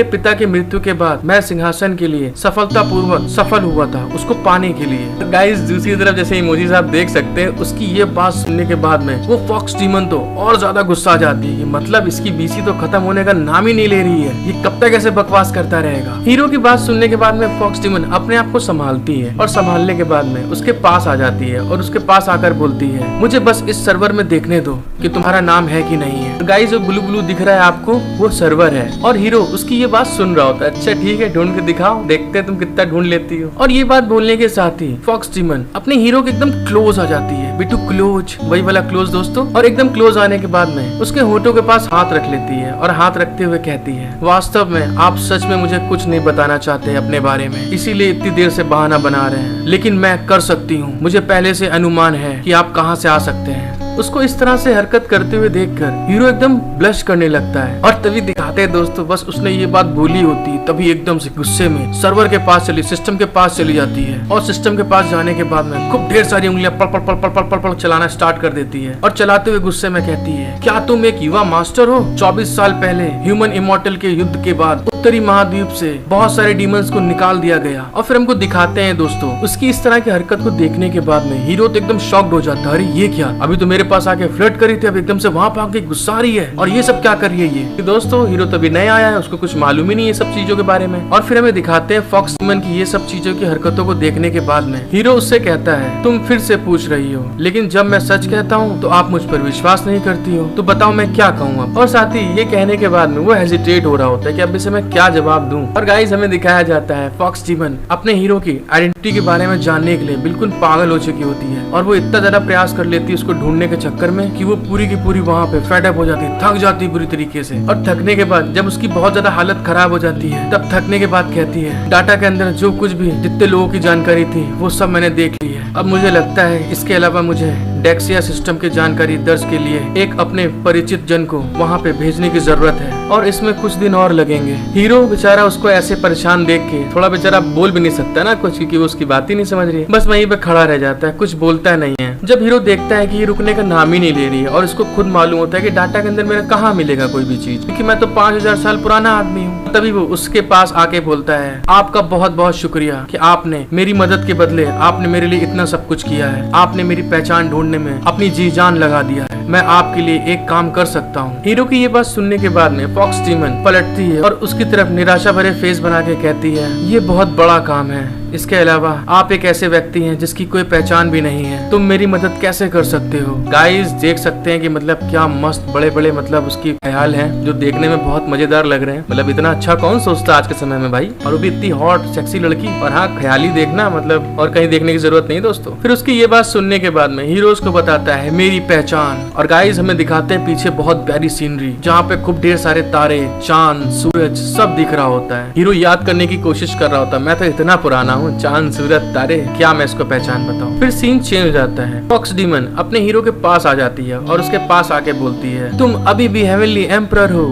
पिता की मृत्यु के बाद मैं सिंहासन के लिए सफलतापूर्वक सफल हुआ था उसको पाने के लिए। गाइस दूसरी तरफ जैसे इमोजीज आप देख सकते हैं उसकी ये बात सुनने के बाद में वो फॉक्स डीमन तो और ज्यादा गुस्सा आ जाती है, मतलब इसकी बीसी तो खत्म होने का नाम ही नहीं ले रही है, ये कब तक ऐसे बकवास करता रहेगा। हीरो की बात सुनने के बाद में फॉक्स डीमन अपने आप को संभालती है और संभालने के बाद में उसके पास आ जाती है और उसके पास आकर बोलती है मुझे बस इस सर्वर में देखने दो कि तुम्हारा नाम है कि नहीं है। गाइस जो ब्लू ब्लू दिख रहा है आपको वो सर्वर है और हीरो उसकी ये बात सुन रहा होता है। अच्छा ठीक है, ढूंढ के दिखाओ, देखते हैं तुम कितना ढूंढ लेती हो। और ये बात बोलने के साथ ही फॉक्स डीमन अपने हीरो के एकदम क्लोज आ जाती है। बिटू क्लोज, वही वाला क्लोज दोस्तों। और एकदम क्लोज आने के बाद में उसके होठों के पास हाथ रख लेती है और हाथ रखते हुए कहती है वास्तव में आप सच में मुझे कुछ नहीं बताना चाहते अपने बारे में, इसीलिए इतनी देर से बहाना बना रहे हैं, लेकिन मैं कर सकती हूँ। मुझे पहले से अनुमान है कि आप कहाँ से आ सकते हैं। उसको इस तरह से हरकत करते हुए देखकर हीरो एकदम ब्लश करने लगता है और तभी दिखाते हैं दोस्तों बस उसने ये बात बोली होती तभी एकदम से गुस्से में सर्वर के पास सिस्टम के पास चली जाती है और सिस्टम के पास जाने के बाद में खूब ढेर सारी उंगलियां पड़ पड़ पड़ पड़ पड़ पड़ पड़ चलाना स्टार्ट कर देती है और चलाते हुए गुस्से में कहती है क्या तुम एक युवा मास्टर हो? 24 साल पहले ह्यूमन इमॉर्टल के युद्ध के बाद उत्तरी महाद्वीप से बहुत सारे डीमंस को निकाल दिया गया। और फिर हमको दिखाते हैं दोस्तों उसकी इस तरह की हरकत को देखने के बाद में हीरो तो एकदम शॉक्ड हो जाता है। अरे ये क्या, अभी तो मेरे पास आके फ्लर्ट करी थी, अब एकदम से वहाँ पे आके गुस्सा रही है और ये सब क्या कर रही है ये। दोस्तों हीरो तभी नया आया है, उसको कुछ मालूम ही नहीं है सब चीजों के बारे में। और फिर हमें दिखाते हैं फॉक्स डीमन की ये सब चीजों की हरकतों को देखने के बाद में हीरो उससे कहता है तुम फिर से पूछ रही हो, लेकिन जब मैं सच कहता हूँ तो आप मुझ पर विश्वास नहीं करती हो, तो बताओ मैं क्या कहूँ। और साथ ही ये कहने के बाद में वो हेजिटेट हो रहा होता है कि अब इसे मैं क्या जवाब दूं। और गाइस हमें दिखाया जाता है फॉक्स डीमन अपने हीरो की आइडेंटिटी के बारे में जानने के लिए बिल्कुल पागल हो चुकी होती है और वो इतना ज्यादा प्रयास कर लेती है उसको ढूंढने के चक्कर में कि वो पूरी की पूरी वहाँ पे फेड अप हो जाती है, थक जाती है बुरी तरीके से। और थकने के बाद जब उसकी बहुत ज्यादा हालत खराब हो जाती है तब थकने के बाद कहती है डाटा के अंदर जो कुछ भी जितने लोगों की जानकारी थी वो सब मैंने देख ली है। अब मुझे लगता है इसके अलावा मुझे डेक्सिया सिस्टम की जानकारी दर्ज के लिए एक अपने परिचित जन को वहाँ पे भेजने की जरूरत है और इसमें कुछ दिन और लगेंगे। हीरो बेचारा उसको ऐसे परेशान देख के थोड़ा बेचारा बोल भी नहीं सकता ना कुछ, क्योंकि वो उसकी बात ही नहीं समझ रही है, बस वहीं पे खड़ा रह जाता है, कुछ बोलता नहीं है। जब हीरो देखता है कि ये रुकने का नाम ही नहीं ले रही है और इसको खुद मालूम होता है कि डाटा के अंदर मेरा कहाँ मिलेगा कोई भी चीज, क्योंकि मैं तो 5000 साल पुराना आदमी हूँ। तभी वो उसके पास आके बोलता है आपका बहुत बहुत शुक्रिया कि आपने मेरी मदद के बदले आपने मेरे लिए इतना सब कुछ किया है, आपने मेरी पहचान ढूंढने में अपनी जी जान लगा दिया है, मैं आपके लिए एक काम कर सकता हूँ। हीरो की ये बात सुनने के बाद में फॉक्स डीमन पलटती है और उसकी तरफ निराशा भरे फेस बना के कहती है ये बहुत बड़ा काम है, इसके अलावा आप एक ऐसे व्यक्ति हैं जिसकी कोई पहचान भी नहीं है, तुम मेरी मदद कैसे कर सकते हो। गाइस देख सकते हैं कि मतलब क्या मस्त बड़े बड़े मतलब उसकी ख्याल हैं जो देखने में बहुत मजेदार लग रहे हैं। मतलब इतना अच्छा कौन सोचता आज के समय में भाई, और वो भी इतनी हॉट सेक्सी लड़की। और हाँ ख्याली देखना मतलब और कहीं देखने की जरूरत नहीं दोस्तों। फिर उसकी ये बात सुनने के बाद में हीरोज को बताता है मेरी पहचान। और गाइस हमें दिखाते हैं पीछे बहुत प्यारी सीनरी जहाँ पे खूब ढेर सारे तारे चांद सूरज सब दिख रहा होता है। हीरो याद करने की कोशिश कर रहा होता है, मैं तो इतना पुराना हूँ, चांद सूरज तारे क्या मैं इसको पहचान बताऊं। फिर सीन चेंज हो जाता है, फॉक्स डीमन अपने हीरो के पास आ जाती है और उसके पास आके बोलती है तुम अभी भी हेवनली एम्परर हो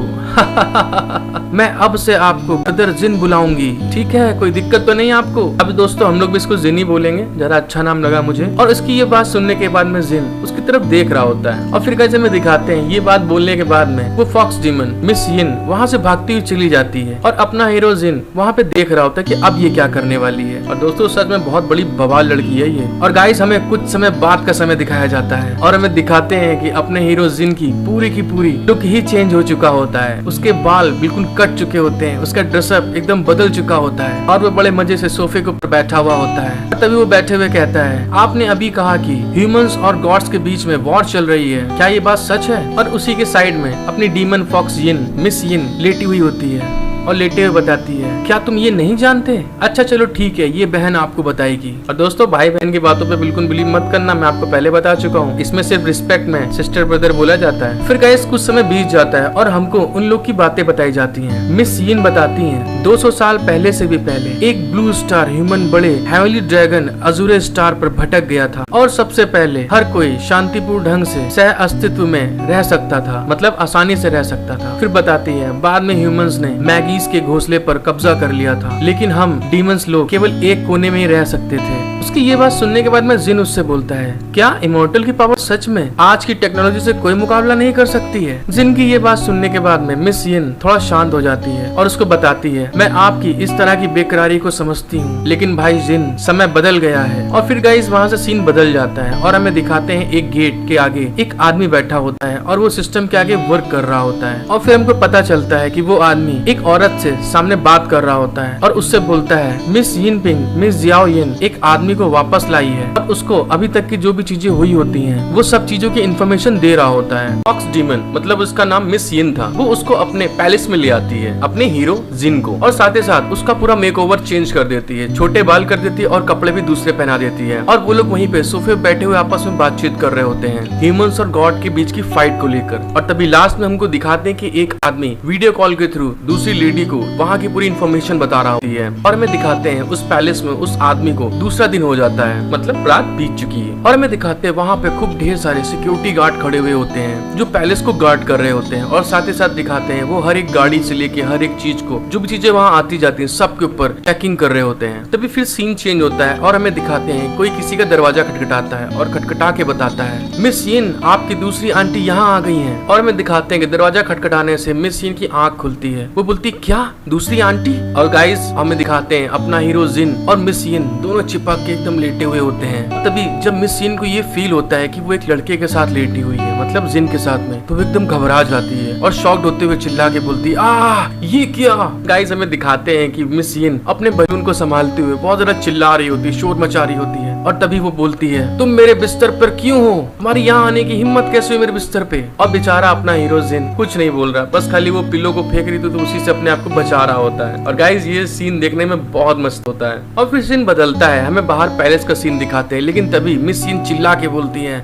मैं अब से आपको ब्रदर जिन बुलाऊंगी, ठीक है, कोई दिक्कत तो नहीं आपको। अब दोस्तों हम लोग भी इसको जिन ही बोलेंगे, ज्यादा अच्छा नाम लगा मुझे। और इसकी ये बात सुनने के बाद में जिन उसकी तरफ देख रहा होता है और फिर कैसे में दिखाते हैं ये बात बोलने के बाद में वो फॉक्स डीमन मिस यिन वहाँ से भागती हुई चली जाती है और अपना हीरो जिन वहाँ पे देख रहा होता है कि अब ये क्या करने वाली है। और दोस्तों सच में बहुत बड़ी बवाल लड़की है ये। और गाइस हमें कुछ समय बाद का समय दिखाया जाता है और हमें दिखाते हैं कि अपने हीरो जिन की पूरी लुक ही चेंज हो चुका होता है, उसके बाल बिल्कुल कट चुके होते हैं, उसका ड्रेसअप एकदम बदल चुका होता है और वो बड़े मजे से सोफे के ऊपर बैठा हुआ होता है। तभी वो बैठे हुए कहता है आपने अभी कहा कि ह्यूमंस और गॉड्स के बीच में वॉर चल रही है, क्या ये बात सच है? और उसी के साइड में अपनी डीमन फॉक्स यिन मिस यिन लेटी हुई होती है और लेटे हुए बताती है क्या तुम ये नहीं जानते? अच्छा चलो ठीक है, ये बहन आपको बताएगी। और दोस्तों भाई बहन की बातों पे बिल्कुल बिलीव मत करना, मैं आपको पहले बता चुका हूँ, इसमें सिर्फ रिस्पेक्ट में सिस्टर ब्रदर बोला जाता है। फिर गाइस कुछ समय बीत जाता है और हमको उन लोग की बातें बताई जाती हैं। मिस यिन बताती हैं 200 साल पहले से भी पहले एक ब्लू स्टार ह्यूमन बड़े हेवनली ड्रैगन अजूरे स्टार पर भटक गया था और सबसे पहले हर कोई शांतिपूर्ण ढंग से सह अस्तित्व में रह सकता था, मतलब आसानी से रह सकता था। फिर बताती है बाद में ह्यूमंस ने मैगी के घोंसले पर कब्जा कर लिया था, लेकिन हम डीमंस लोग केवल एक कोने में ही रह सकते थे। उसकी ये बात सुनने के बाद में जिन उससे बोलता है क्या इमॉर्टल की पावर सच में आज की टेक्नोलॉजी से कोई मुकाबला नहीं कर सकती है? जिन की ये बात सुनने के बाद में मिस यिन थोड़ा शांत हो जाती है और उसको बताती है मैं आपकी इस तरह की बेकरारी को समझती हूँ, लेकिन भाई जिन समय बदल गया है। और फिर गाइस वहाँ से सीन बदल जाता है और हमें दिखाते हैं एक गेट के आगे एक आदमी बैठा होता है और वो सिस्टम के आगे वर्क कर रहा होता है। और फिर हमको पता चलता है कि वो आदमी एक औरत औरत से सामने बात कर रहा होता है और उससे बोलता है मिस यिनपिंग, मिस जियाओ यिन एक आदमी को वापस लाई है और उसको अभी तक की जो भी चीजें हुई होती हैं वो सब चीजों की इन्फॉर्मेशन दे रहा होता है। फॉक्स डीमन मतलब उसका नाम मिस यिन था, वो उसको अपने पैलेस में ले आती है अपने हीरो जिन को, और साथ ही साथ उसका पूरा मेकओवर चेंज कर देती है, छोटे बाल कर देती है और कपड़े भी दूसरे पहना देती है। और वो लोग वहीं पे सोफे बैठे हुए आपस में बातचीत कर रहे होते हैं ह्यूमंस और गॉड के बीच की फाइट को लेकर। और तभी लास्ट में हमको दिखाते हैं कि एक आदमी वीडियो कॉल के थ्रू दूसरी लेडी को वहाँ की पूरी इन्फॉर्मेशन बता रहा होती है। और हमें दिखाते हैं उस पैलेस में उस आदमी को दूसरा दिन हो जाता है, मतलब रात बीत चुकी है। और हमें दिखाते हैं वहाँ पे खूब ढेर सारे सिक्योरिटी गार्ड खड़े हुए होते हैं जो पैलेस को गार्ड कर रहे होते हैं। और साथ ही साथ दिखाते हैं वो हर एक गाड़ी से लेके हर एक चीज को, जो भी चीजें वहाँ आती जाती हैं सबके ऊपर चेकिंग कर रहे होते हैं। तभी फिर सीन चेंज होता है और हमें दिखाते हैं कोई किसी का दरवाजा खटखटाता है और खटखटा के बताता है मिस यिन आपकी दूसरी आंटी यहाँ आ गई हैं। और हमें दिखाते हैं कि दरवाजा खटखटाने से मिस यिन की आंख खुलती है, वो बोलती क्या दूसरी आंटी। और गाइस हमें दिखाते हैं अपना हीरो जिन और मिस यिन दोनों चिपक के एकदम लेटे हुए होते हैं। तभी जब मिस यिन को ये फील होता है कि वो एक लड़के के साथ लेटी हुई है, मतलब जिन के साथ में, तो वो एकदम घबरा जाती है और शॉक्ड होते हुए चिल्ला के बोलती है ये क्या। गाइस हमें दिखाते हैं कि मिस यिन अपने बलून को संभालते हुए बहुत ज्यादा चिल्ला रही होती है, शोर मचा रही होती है। और तभी वो बोलती है तुम मेरे बिस्तर पर क्यों हो, तुम्हारी यहाँ आने की हिम्मत कैसे हुई मेरे बिस्तर पे। और बेचारा अपना हीरो जिन कुछ नहीं बोल रहा, बस खाली वो पिलो को फेंक रही थी तो उसी से अपने आप को बचा रहा होता है। और गाइस ये सीन देखने में बहुत मस्त होता है। और फिर सीन बदलता है, हमें बाहर पैलेस का सीन दिखाते हैं, लेकिन तभी मिस यिन चिल्ला के बोलती है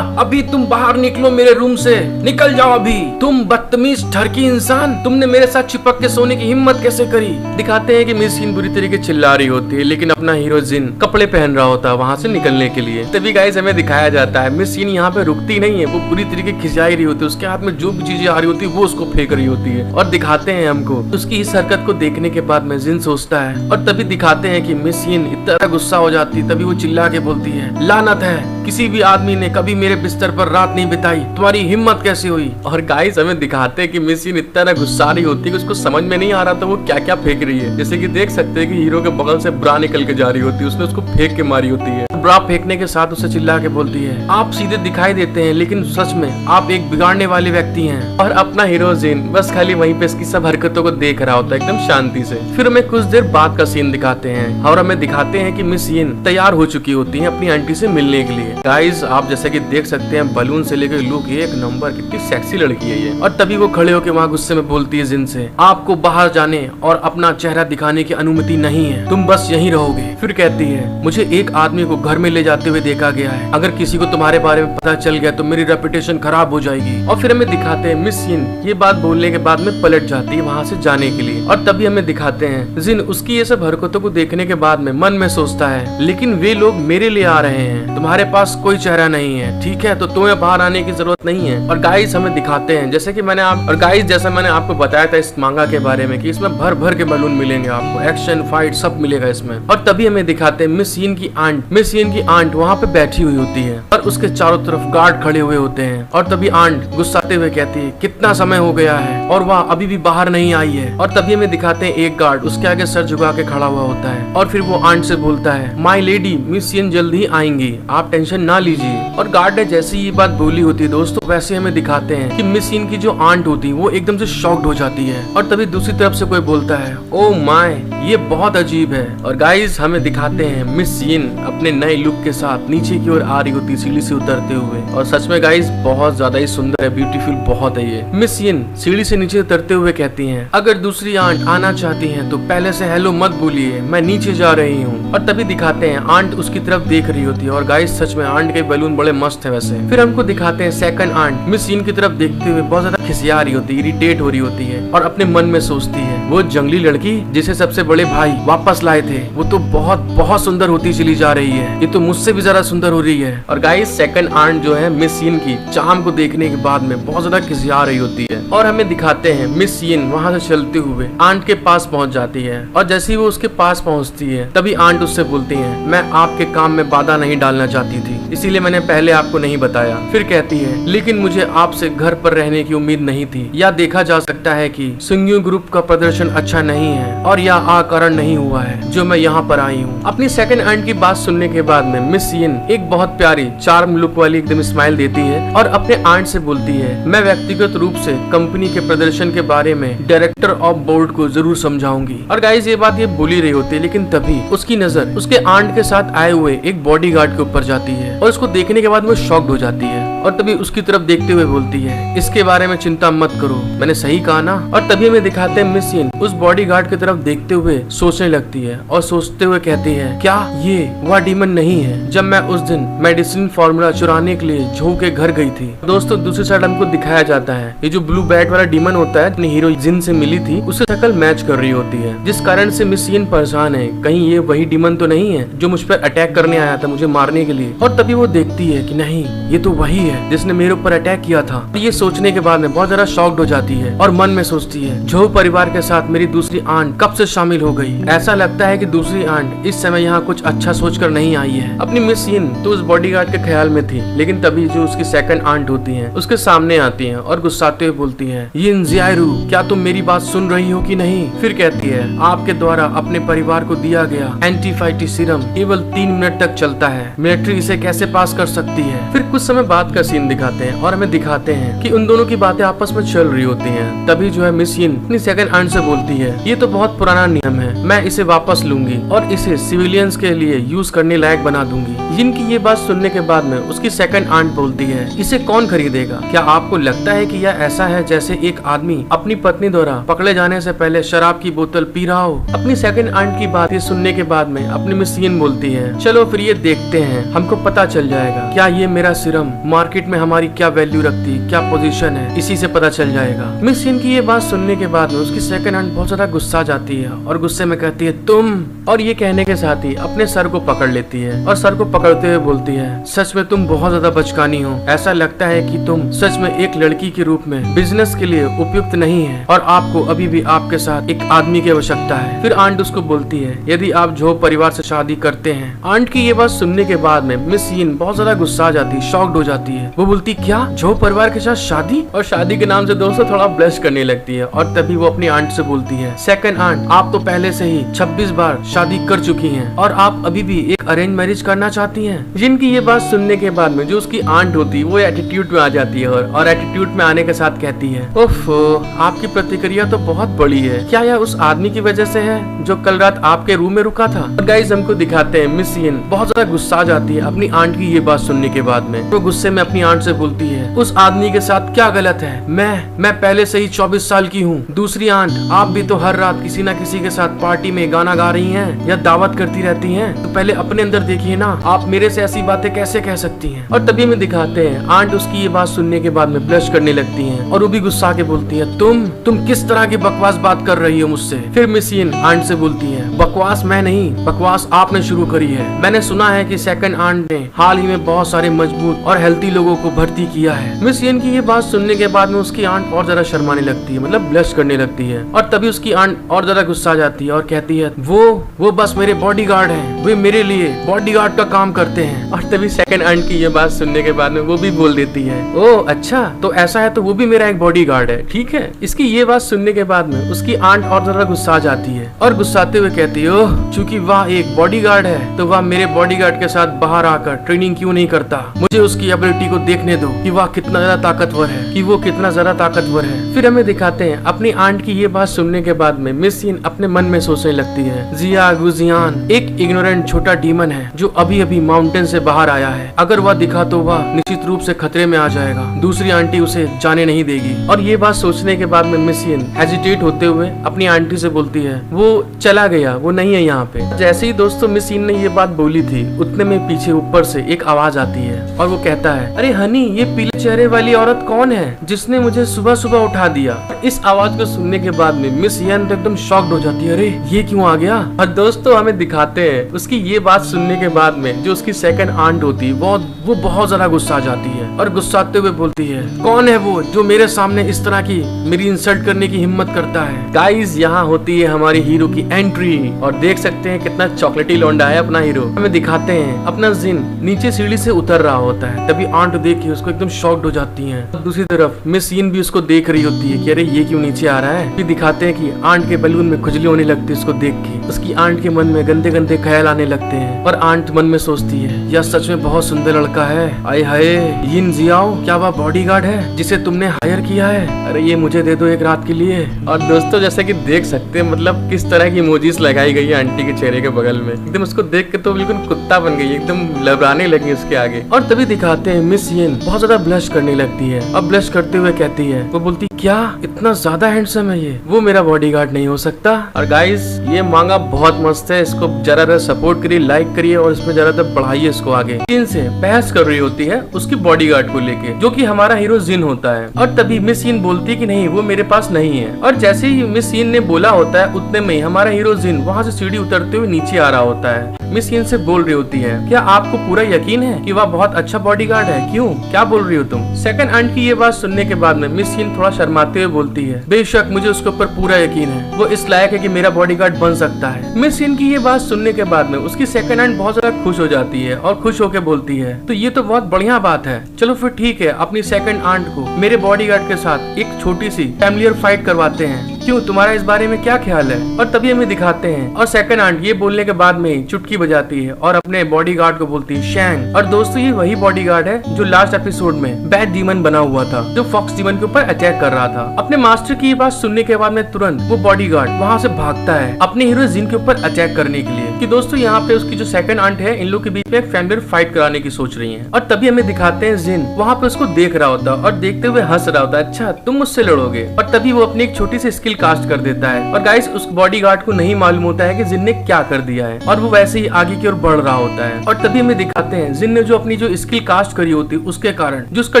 अभी तुम बाहर निकलो मेरे रूम से, निकल जाओ अभी, तुम बदतमीज ठरकी इंसान, तुमने मेरे साथ चिपक के सोने की हिम्मत कैसे करी। दिखाते हैं कि मिस यिन बुरी तरीके चिल्ला रही होती है, लेकिन अपना हीरो जिन कपड़े पहन रहा होता है वहाँ से निकलने के लिए। तभी गाइस हमें दिखाया जाता है मिस यिन यहाँ पे रुकती नहीं है, वो पूरी तरीके खिंचाई रही होती है, उसके हाथ में जो भी चीजें आ रही होती है वो उसको फेंक रही होती है। और दिखाते हैं हमको उसकी इस हरकत को देखने के बाद में जिन सोचता है, और तभी दिखाते हैं कि मिस यिन इतना गुस्सा हो जाती है, तभी वो चिल्ला के बोलती है लानत है, किसी भी आदमी ने कभी मेरे बिस्तर पर रात नहीं बिताई, तुम्हारी हिम्मत कैसे हुई। और गाइस हमें दिखाते हैं कि मिस यिन इतना गुस्सा रही होती है कि उसको समझ में नहीं आ रहा था वो क्या क्या फेंक रही है। जैसे कि देख सकते हैं कि हीरो के बगल से ब्रा निकल के जा रही होती है, उसने उसको फेंक के मारी होती है। ब्रा फेंकने के साथ उसे चिल्ला के बोलती है आप सीधे दिखाई देते हैं लेकिन सच में आप एक बिगाड़ने वाले व्यक्ति हैं। और अपना हीरो जिन बस खाली वहीं पे इसकी सब हरकतों को देख रहा होता है एकदम शांति से। फिर हमें कुछ देर बाद का सीन दिखाते हैं और हमें दिखाते हैं कि मिस यिन तैयार हो चुकी होती है अपनी आंटी से मिलने के लिए। गाइस आप जैसे कि देख सकते हैं बलून से लेकर लुक एक नंबर, कितनी सेक्सी लड़की है ये। और तभी वो खड़े होकर वहाँ गुस्से में बोलती है जिन से आपको बाहर जाने और अपना चेहरा दिखाने की अनुमति नहीं है, तुम बस यहीं रहोगे। फिर कहती है मुझे एक आदमी को घर में ले जाते हुए देखा गया है, अगर किसी को तुम्हारे बारे में पता चल गया तो मेरी रेपुटेशन खराब हो जाएगी। और फिर हमें दिखाते हैं मिस यिन ये बात बोलने के बाद में पलट जाती है वहाँ से जाने के लिए। और तभी हमें दिखाते हैं जिन उसकी ये सब हरकतों को देखने के बाद में मन में सोचता है लेकिन वे लोग मेरे लिए आ रहे हैं, तुम्हारे पास कोई चेहरा नहीं है, ठीक है, तो तुम्हें बाहर आने की जरूरत नहीं है। और गाइस हमें दिखाते हैं जैसे कि मैंने आपको बताया था इस मांगा के बारे में कि इसमें भर भर के बलून मिलेंगे आपको, एक्शन फाइट सब मिलेगा इसमें। और तभी हमें दिखाते हैं मिस यिन की आंट वहाँ पे बैठी हुई होती है और उसके चारों तरफ गार्ड खड़े हुए होते हैं। और तभी आंट गुस्साते हुए कहती है कितना समय हो गया है और वह अभी भी बाहर नहीं आई है। और तभी हमें दिखाते हैं एक गार्ड उसके आगे सर झुका के खड़ा हुआ होता है और फिर वो आंट से बोलता है माई लेडी मिस यिन जल्द ही आएंगी, आप टेंशन ना लीजिए। और गार्ड ने जैसे ही ये बात बोली होती है दोस्तों, वैसे हमें दिखाते हैं कि मिस यिन की जो आंट होती है वो एकदम से शॉक्ड हो जाती है। और तभी दूसरी तरफ से कोई बोलता है ओ माय ये बहुत अजीब है। और गाइस हमें दिखाते हैं मिस यिन अपने नए लुक के साथ नीचे की ओर आ रही होती सीढ़ी से उतरते हुए। और सच में गाइस बहुत ज्यादा ही सुंदर है, ब्यूटीफुल बहुत है ये। मिस यिन सीढ़ी से नीचे उतरते हुए कहती हैं अगर दूसरी आंट आना चाहती हैं तो पहले से हेलो मत बोलिए, मैं नीचे जा रही हूँ। और तभी दिखाते हैं आंट उसकी तरफ देख रही होती है। और गाइस सच में आंट के बैलून बड़े मस्त है वैसे। फिर हमको दिखाते हैं सेकंड आंट मिस यिन की तरफ देखते हुए बहुत ज्यादा खिसिया रही होती है, इरिटेट हो रही होती है और अपने मन में सोचती है वो जंगली लड़की जिसे सबसे बड़े भाई वापस लाए थे वो तो बहुत बहुत सुंदर होती चली जा रही है, ये तो मुझसे भी ज्यादा सुंदर हो रही है। और गाइस सेकंड आंट जो है मिस यिन की चाम को देखने के बाद में बहुत ज्यादा खिसिया रही होती है। और हमें दिखाते हैं मिस यिन वहाँ से चलते हुए आंट के पास पहुँच जाती है। और जैसे ही वो उसके पास पहुँचती है तभी आंट उससे बोलती है मैं आपके काम में बाधा नहीं डालना चाहती थी, इसीलिए मैंने पहले आपको नहीं बताया। फिर कहती है लेकिन मुझे आपसे घर पर रहने की उम्मीद नहीं थी, या देखा जा सकता है कि सुंग्यू ग्रुप का प्रदर्शन अच्छा नहीं है और यह अकारण नहीं हुआ है जो मैं यहाँ पर आई हूँ। अपनी सेकंड आंट की बात सुनने के बाद में मिस यिन एक बहुत प्यारी चार्म लुक वाली एकदम स्माइल देती है और अपने आंट से बोलती है, मैं व्यक्तिगत रूप से कंपनी के प्रदर्शन के बारे में डायरेक्टर ऑफ बोर्ड को जरूर समझाऊंगी। और गाइस ये बात ये बोल ही रही होती है, लेकिन तभी उसकी नजर उसके आंट के साथ आए हुए एक बॉडीगार्ड के ऊपर जाती है और उसको देखने के बाद वो शॉक्ड हो जाती है और तभी उसकी तरफ देखते हुए बोलती है, इसके बारे में चिंता मत करो, मैंने सही कहा ना। और तभी हमें दिखाते हैं मिस यिन उस बॉडीगार्ड की तरफ देखते हुए सोचने लगती है और सोचते हुए कहती है, क्या ये वह डीमन नहीं है जब मैं उस दिन मेडिसिन फॉर्मूला चुराने के लिए झो के घर गई थी। दोस्तों दूसरी साइड हमको दिखाया जाता है ये जो ब्लू बैट वाला डीमन होता है अपनी हीरो जिन से मिली थी उससे शक्ल मैच कर रही होती है, जिस कारण से मिस यिन परेशान है कहीं ये वही डीमन तो नहीं है जो मुझ पर अटैक करने आया था मुझे मारने के लिए। और तभी वो देखती है कि नहीं ये तो वही है जिसने मेरे ऊपर अटैक किया था। ये सोचने के बाद में बहुत ज्यादा शॉक्ड हो जाती है और मन में सोचती है, झो परिवार के साथ मेरी दूसरी आंट कब से शामिल हो गई। ऐसा लगता है कि दूसरी आंट इस समय यहाँ कुछ अच्छा सोचकर नहीं आई है। अपनी मिस यिन तो उस बॉडीगार्ड के ख्याल में थी, लेकिन तभी जो उसकी सेकंड आंट होती है उसके सामने आती है और गुस्साते हुए बोलती है, यिन ज़ियारू क्या तुम मेरी बात सुन रही हो कि नहीं। फिर कहती है, आपके द्वारा अपने परिवार को दिया गया एंटीफाइटी सीरम केवल 3 मिनट तक चलता है, मिलिट्री इसे कैसे पास कर सकती है। फिर कुछ समय बाद का सीन दिखाते हैं और हमें दिखाते हैं कि उन दोनों की बातें आपस में चल रही होती हैं। तभी जो है मिस यिन अपनी सेकंड आंट से बोलती है, ये तो बहुत पुराना नियम है, मैं इसे वापस लूंगी और इसे सिविलियंस के लिए यूज करने लायक बना दूंगी। यिन की ये बात सुनने के बाद में उसकी सेकंड आंट बोलती है, इसे कौन खरीदेगा। क्या आपको लगता है कि यह ऐसा है जैसे एक आदमी अपनी पत्नी द्वारा पकड़े जाने से पहले शराब की बोतल पी रहा हो। अपनी सेकंड आंट की बात सुनने के बाद में अपनी मिस यिन बोलती है, चलो फिर ये देखते हैं, हमको पता चल जाएगा क्या ये मेरा सीरम मार्केट में हमारी क्या वैल्यू रखती, क्या पोजीशन है, इसी से पता चल जाएगा। मिस यिन की ये बात सुनने के बाद में उसकी सेकंड आंट बहुत ज्यादा गुस्सा जाती है और गुस्से में कहती है, तुम। और ये कहने के साथ ही अपने सर को पकड़ लेती है और सर को पकड़ते हुए बोलती है, सच में तुम बहुत ज्यादा बचकानी हो, ऐसा लगता है कि तुम सच में एक लड़की के रूप में बिजनेस के लिए उपयुक्त नहीं है और आपको अभी भी आपके साथ एक आदमी की आवश्यकता है। फिर आंट उसको बोलती है, यदि आप झो परिवार से शादी करते हैं। आंट की ये बात सुनने के बाद में मिस यिन बहुत ज्यादा गुस्सा आ जाती है, शॉक्ड हो जाती है। वो बोलती, क्या झो परिवार के साथ शादी। और शादी के नाम से दोस्तों थोड़ा ब्लश करने लगती है और तभी वो अपनी आंट से बोलती है, सेकंड आंट आप तो पहले से ही 26 बार शादी कर चुकी हैं और आप अभी भी एक अरेंज मैरिज करना चाहती हैं। जिनकी ये बात सुनने के बाद में जो उसकी आंट होती है वो एटीट्यूड में आ जाती है और एटीट्यूड में आने के साथ कहती है, ओफो आपकी प्रतिक्रिया तो बहुत बड़ी है, क्या यह उस आदमी की वजह से है जो कल रात आपके रूम में रुका था। और गाइस हमको दिखाते हैं मिस यिन बहुत ज्यादा गुस्सा आ जाती है अपनी आंट की ये बात सुनने के बाद में। वो गुस्से में अपनी आंट से बोलती है, उस आदमी के साथ क्या गलत है, मैं पहले से ही 24 साल की हूँ। दूसरी आंट आप भी तो हर रात किसी न किसी के साथ पार्टी में गाना गा रही हैं या दावत करती रहती हैं, तो पहले अपने अंदर देखिए ना, आप मेरे से ऐसी बातें कैसे कह सकती हैं। और तभी में दिखाते हैं आंट उसकी ये बात सुनने के बाद में ब्लश करने लगती हैं और वो भी गुस्सा के बोलती है, तुम किस तरह की बकवास बात कर रही हो मुझसे। फिर मिस यिन आंट से बोलती है, बकवास मैं नहीं, बकवास आपने शुरू करी है। मैंने सुना है कि सेकंड आंट ने हाल ही में बहुत सारे मजबूत और हेल्थी लोगों को भर्ती किया है। मिस यिन की ये बात सुनने के बाद में उसकी आंट और ज्यादा शर्माने लगती है, मतलब ब्लश करने लगती है। और तभी उसकी आंट और ज्यादा गुस्सा आ जाती है और कहती है, वो बस मेरे बॉडीगार्ड हैं, वे मेरे लिए बॉडीगार्ड का काम करते हैं। और तभी सेकंड आंट की ये बात सुनने के बाद में वो भी बोल देती है, ओ अच्छा तो ऐसा है तो वो भी मेरा एक बॉडीगार्ड है, ठीक है। इसकी ये बात सुनने के बाद में उसकी आंट और ज्यादा गुस्सा आ जाती है और गुस्साते हुए कहती है, ओह चूंकि वह एक बॉडीगार्ड है तो वह मेरे बॉडीगार्ड के साथ बाहर आकर ट्रेनिंग क्यों नहीं करता। मुझे उसकी एबिलिटी को देखने दो कि वह कितना ज्यादा ताकतवर है, कि वो कितना ज्यादा ताकतवर है। फिर हमें दिखाते हैं अपनी आंट की ये बात सुनने के बाद में मिस यिन अपने मन में सोचने लगती है, जिया गुजियान एक इग्नोरेंट छोटा डीमन है जो अभी अभी माउंटेन से बाहर आया है, अगर वह दिखा तो वह निश्चित रूप से खतरे में आ जाएगा, दूसरी आंटी उसे जाने नहीं देगी। और ये बात सोचने के बाद में मिस यिन हेजिटेट होते हुए अपनी आंटी से बोलती है, वो चला गया, वो नहीं है यहाँ पे। जैसे ही दोस्तों मिस यिन ने ये बात बोली थी उतने में पीछे ऊपर से एक आवाज आती है और वो कहता है, अरे हनी ये पीले चेहरे वाली औरत कौन है जिसने मुझे सुबह सुबह उठा दिया। इस आवाज को सुनने के बाद में मिस यिन तो एकदम शॉक्ड हो जाती है, अरे ये क्यों आ गया। और दोस्तों हमें दिखाते हैं उसकी ये बात सुनने के बाद में जो उसकी सेकंड आंट होती है वो बहुत ज्यादा गुस्सा आ जाती है और गुस्साते हुए बोलती है, कौन है वो जो मेरे सामने इस तरह की मेरी इंसल्ट करने की हिम्मत करता है। गाइस यहाँ होती है हमारी हीरो की एंट्री और देख सकते हैं कितना चॉकलेटी लौंडा है अपना हीरो। हमें दिखाते हैं अपना जिन नीचे सीढ़ी से उतर रहा होता है, तभी आंट देख के उसको एकदम शॉक्ड हो जाती है। दूसरी तरफ मिस यिन भी उसको देख रही होती है कि अरे ये क्यों नीचे आ रहा है। फिर दिखाते हैं कि आंट के बलून में खुजली होने लगती है उसको देख के। उसकी आंट के मन में गंदे गंदे ख्याल आने लगते हैं और आंट मन में सोचती है यह सच में बहुत सुंदर लड़का है। आए हाय, यिन जियाओ, क्या वह बॉडीगार्ड है जिसे तुमने हायर किया है? अरे ये मुझे दे दो एक रात के लिए। और दोस्तों जैसे कि देख सकते हैं मतलब किस तरह की इमोजीज लगाई गई है आंटी के चेहरे के बगल में। एकदम उसको देख के तो बिल्कुल कुत्ता बन गई, एकदम लबराने लगी उसके आगे। और तभी दिखाते हैं मिस यिन बहुत ज्यादा ब्लश करने लगती है। अब ब्लश करते हुए कहती है, वो बोलती क्या इतना ज्यादा हैंडसम है ये, वो मेरा बॉडीगार्ड नहीं हो सकता। और गाइस ये मांगा बहुत मस्त है, इसको जरा सपोर्ट करिए, लाइक करिए और इसमें जरा बढ़ाइए इसको आगे। जिन से बहस कर रही होती है उसकी बॉडीगार्ड को लेके, जो कि हमारा हीरो जिन होता है। और तभी मिस यिन बोलती है कि नहीं वो मेरे पास नहीं है। और जैसे ही मिस यिन ने बोला होता है उतने में ही हमारा हीरो जिन वहाँ से सीढ़ी उतरते हुए नीचे आ रहा होता है। मिस यिन से बोल रही होती है, क्या आपको पूरा यकीन है कि वह बहुत अच्छा बॉडीगार्ड है? क्यों, क्या बोल रही हो तुम? सेकंड आंट की ये बात सुनने के बाद में मिस यिन थोड़ा शर्माते हुए बोलती है, बेशक मुझे उसके ऊपर पूरा यकीन है, वो इस लायक है कि मेरा बॉडीगार्ड बन सकता है। मिस यिन की ये बात सुनने के बाद में उसकी सेकंड आंट बहुत ज्यादा खुश हो जाती है और खुश होकर बोलती है, तो ये तो बहुत बढ़िया बात है, चलो फिर ठीक है, अपनी सेकंड आंट को मेरे बॉडीगार्ड के साथ एक छोटी सी फैमिलियर फाइट करवाते हैं। क्यों, तुम्हारा इस बारे में क्या ख्याल है? और तभी हमें दिखाते हैं और सेकंड आंट ये बोलने के बाद में चुटकी बजाती है और अपने बॉडीगार्ड को बोलती है शैंग। और दोस्तों ये वही बॉडीगार्ड है जो लास्ट एपिसोड में बैड डीमन बना हुआ था, जो फॉक्स डीमन के ऊपर अटैक कर रहा था। अपने मास्टर की ये बात सुनने के बाद में तुरंत वो बॉडीगार्ड वहाँ से भागता है अपने हीरो जिन के ऊपर अटैक करने के लिए। कि दोस्तों यहाँ पे उसकी जो सेकंड आंट है इन लोग के बीच में एक फैमिलियर फाइट कराने की सोच रही है। और तभी हमें दिखाते हैं जिन वहाँ पे उसको देख रहा होता है और देखते हुए हंस रहा होता है, अच्छा तुम मुझसे लड़ोगे। और तभी वो अपनी एक छोटी सी स्किल कास्ट कर देता है। और गाइस उस बॉडीगार्ड को नहीं मालूम होता है कि जिन ने क्या कर दिया है और वो वैसे ही आगे की ओर बढ़ रहा होता है। और तभी हमें दिखाते हैं जिन ने जो अपनी जो स्किल कास्ट करी होती है उसके कारण जो उसका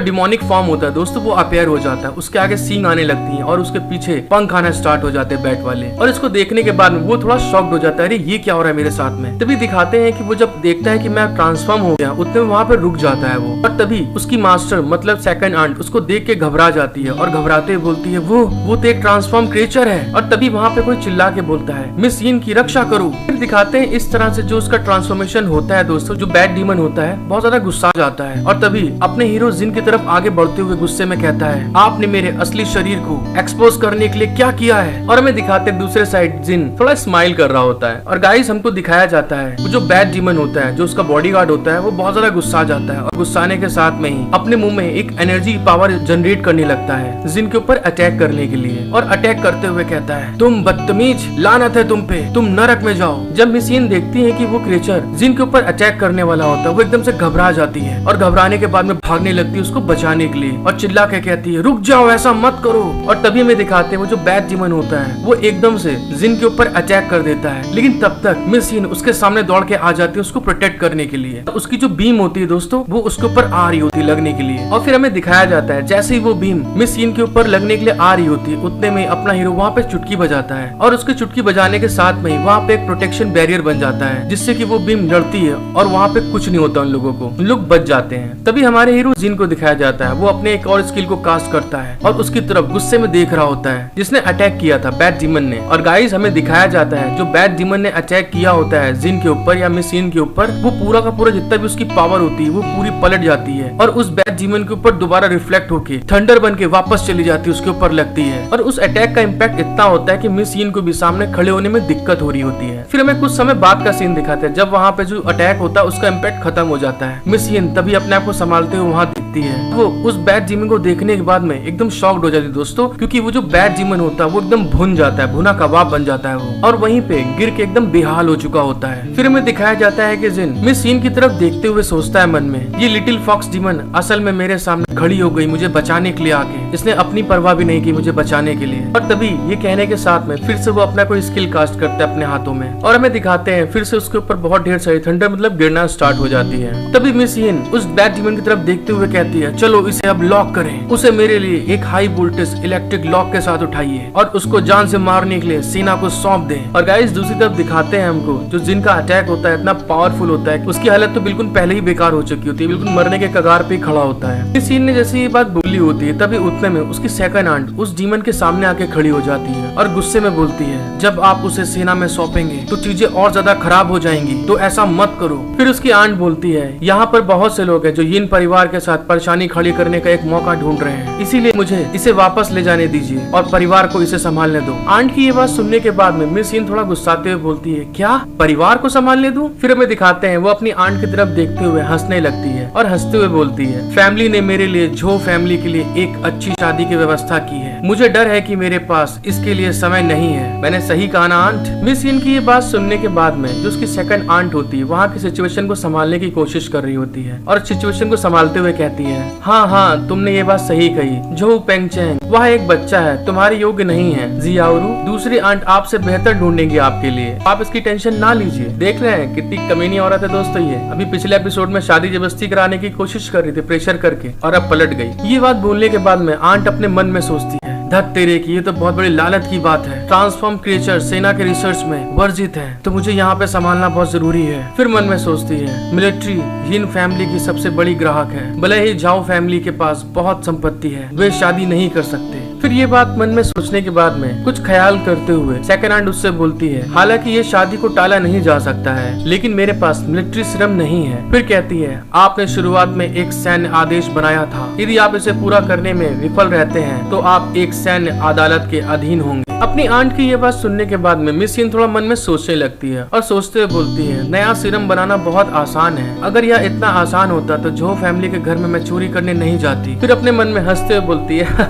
डिमोनिक फॉर्म होता है दोस्तों वो अपेयर हो जाता है, उसके आगे सींग आने लगती है और उसके पीछे पंख आना स्टार्ट हो जाते हैं बैट वाले। और इसको देखने के बाद वो थोड़ा शॉक्ड हो जाता है, अरे ये क्या हो रहा है मेरे साथ में। तभी दिखाते हैं कि वो जब देखता है कि मैं ट्रांसफॉर्म हो गया उतने वहाँ पे रुक जाता है वो। और तभी उसकी मास्टर मतलब सेकंड आंट उसको देख के घबरा जाती है और घबराते हुए बोलती है वो तो एक ट्रांसफॉर्म क्रिएचर है। और तभी वहाँ पे कोई चिल्ला के बोलता है, मिस यिन की रक्षा करो। फिर दिखाते हैं इस तरह से जो उसका ट्रांसफॉर्मेशन होता है दोस्तों, जो बैड डीमन होता है बहुत ज्यादा गुस्सा जाता है और तभी अपने हीरो जिन की तरफ आगे बढ़ते हुए गुस्से में कहता है, आपने मेरे असली शरीर को एक्सपोज करने के लिए क्या किया है। और हमें दिखाते हैं दूसरे साइड जिन थोड़ा स्माइल कर रहा होता है। और गाइस हमको दिखाया जाता है वो जो बैड डीमन होता है जो उसका बॉडीगार्ड होता है वो बहुत ज्यादा गुस्सा जाता है और गुस्साने के साथ में ही अपने मुंह में एक एनर्जी पावर जनरेट करने लगता है जिन के ऊपर अटैक करने के लिए। और अटैक करते हुए कहता है, तुम बदतमीज, लानत है तुम पे, तुम नरक में जाओ। जब मिस यिन देखती है कि वो क्रिएचर जिन के ऊपर अटैक करने वाला होता है वो एकदम से घबरा जाती है और घबराने के बाद में भागने लगती है उसको बचाने के लिए और चिल्ला के कहती है, रुक जाओ, ऐसा मत करो। और तभी हमें दिखाते हैं वो जो बैड डीमन होता है वो एकदम से जिन के ऊपर अटैक कर देता है, लेकिन तब तक मिस यिन उसके सामने दौड़ के आ जाती है उसको प्रोटेक्ट करने के लिए। उसकी जो बीम होती है दोस्तों वो उसके ऊपर आ रही होती है लगने के लिए। और फिर हमें दिखाया जाता है जैसे ही वो बीम मिस यिन के ऊपर लगने के लिए आ रही होती है उतने में अपना हीरो वहाँ पे चुटकी बजाता है और उसके चुटकी बजाने के साथ में वहाँ पे एक प्रोटेक्शन बैरियर बन जाता है जिससे कि वो बीम लड़ती है और वहाँ पे कुछ नहीं होता उन लोगों को, उन लोग बच जाते हैं। तभी हमारे हीरो जिन को दिखाया जाता है वो अपने एक और स्किल को कास्ट करता है और उसकी तरफ गुस्से में देख रहा होता है जिसने अटैक किया था बैड डीमन ने। और गाइस हमें दिखाया जाता है जो बैड डीमन ने अटैक किया होता है जिन के ऊपर या मिस यिन के ऊपर, वो पूरा का पूरा जितना भी उसकी पावर होती है वो पूरी पलट जाती है और उस बैड डीमन के ऊपर दोबारा रिफ्लेक्ट होके थंडर बन के वापस चली जाती है, उसके ऊपर लगती है। और उस अटैक का इम्पैक्ट इतना होता है कि मिस यिन को भी सामने खड़े होने में दिक्कत हो रही होती है। फिर हमें कुछ समय बाद का सीन दिखाते हैं जब वहाँ पे जो अटैक होता है उसका इम्पैक्ट खत्म हो जाता है। मिस यिन तभी अपने आप को संभालते हुए वहाँ दिखती है। वो उस बैड डीमन को देखने के बाद में एकदम शॉक्ड हो जाती है दोस्तों, क्योंकि वो जो बैड डीमन होता है वो एकदम भुन जाता है, भुना कबाब बन जाता है वो, और वहीं पे गिर के एकदम बेहाल हो चुका होता है। फिर हमें दिखाया जाता है कि जिन मिस यिन की तरफ देखते हुए सोचता है मन में, ये लिटिल फॉक्स डीमन असल में मेरे सामने खड़ी हो गई मुझे बचाने के लिए आके, इसने अपनी परवाह भी नहीं की मुझे बचाने के लिए। और तभी ये कहने के साथ में फिर से वो अपना कोई स्किल कास्ट करता है अपने हाथों में और हमें दिखाते हैं फिर से उसके ऊपर बहुत ढेर सारी थंडर मतलब गिरना स्टार्ट हो जाती है। तभी मिस यिन उस बैड डीमन की तरफ देखते हुए कहती है, चलो इसे अब लॉक करें, उसे मेरे लिए एक हाई वोल्टेज इलेक्ट्रिक लॉक के साथ उठाइए और उसको जान से मारने के लिए सेना को सौंप दें। और गाइस दूसरी तरफ दिखाते हैं हमको जो जिन का अटैक होता है इतना पावरफुल होता है उसकी हालत तो बिल्कुल पहले ही बेकार हो चुकी होती है, बिल्कुल मरने के कगार पे खड़ा होता है। इस सीन ने जैसे ये बात बोली होती है तभी उतने में उसकी सेकंड आंट उस डीमन के सामने आके खड़ी हो जाती है और गुस्से में बोलती है, जब आप उसे सेना में सौंपेंगे तो चीजें और ज्यादा खराब हो जाएंगी, तो ऐसा मत करो। फिर उसकी आंट बोलती है, यहाँ पर बहुत से लोग हैं जो यिन परिवार के साथ परेशानी खड़ी करने का एक मौका ढूंढ रहे हैं, इसीलिए मुझे इसे वापस ले जाने दीजिए और परिवार को इसे संभालने दो। आंट की ये बात सुनने के बाद में मिस यिन थोड़ा गुस्साते हुए बोलती है, क्या परिवार को संभालने दूं? फिर हमें दिखाते हैं वो अपनी आंट की तरफ देखते हुए हंसने लगती है और हंसते हुए बोलती है, फैमिली ने मेरे लिए झो फैमिली के लिए एक अच्छी शादी की व्यवस्था की है। मुझे डर है कि मेरे पास इसके लिए समय नहीं है। मैंने सही कहा ना आंट? मिस यिन की ये बात सुनने के बाद में जो उसकी सेकंड आंट होती है वहाँ की सिचुएशन को संभालने की कोशिश कर रही होती है और सिचुएशन को संभालते हुए कहती है, हाँ तुमने ये बात सही कही। झो पेंगचेंग वह एक बच्चा है, तुम्हारे योग्य नहीं है। जियाओरू दूसरी आंट आपसे बेहतर ढूंढेंगी आपके लिए, आप इसकी टेंशन ना लीजिए। देख रहे हैं कितनी कमीनी औरत है दोस्तों ये। अभी पिछले एपिसोड में शादी जबरदस्ती कराने की कोशिश कर रही थी प्रेशर करके और अब पलट गई। ये बात बोलने के बाद में आंट अपने मन में सोचती है, धत तेरे की, ये तो बहुत बड़ी लालच की बात है। ट्रांसफॉर्म क्रिएचर सेना के रिसर्च में वर्जित है, तो मुझे यहाँ पे संभालना बहुत जरूरी है। फिर मन में सोचती है, मिलिट्री यिन फैमिली की सबसे बड़ी ग्राहक है, भले ही झाओ फैमिली के पास बहुत संपत्ति है, वे शादी नहीं कर सकते। फिर ये बात मन में सोचने के बाद में कुछ ख्याल करते हुए सेकंड आंट उससे बोलती है, हालांकि ये शादी को टाला नहीं जा सकता है, लेकिन मेरे पास मिलिट्री सीरम नहीं है। फिर कहती है, आपने शुरुआत में एक सैन्य आदेश बनाया था, यदि आप इसे पूरा करने में विफल रहते हैं तो आप एक सैन्य अदालत के अधीन होंगे। अपनी आंट की ये बात सुनने के बाद में मिस यिन थोड़ा मन में सोचने लगती है और सोचते हुए बोलती है, नया सीरम बनाना बहुत आसान है। अगर यह इतना आसान होता तो झो फैमिली के घर में मैं चोरी करने नहीं जाती। फिर अपने मन में हंसते हुए बोलती है,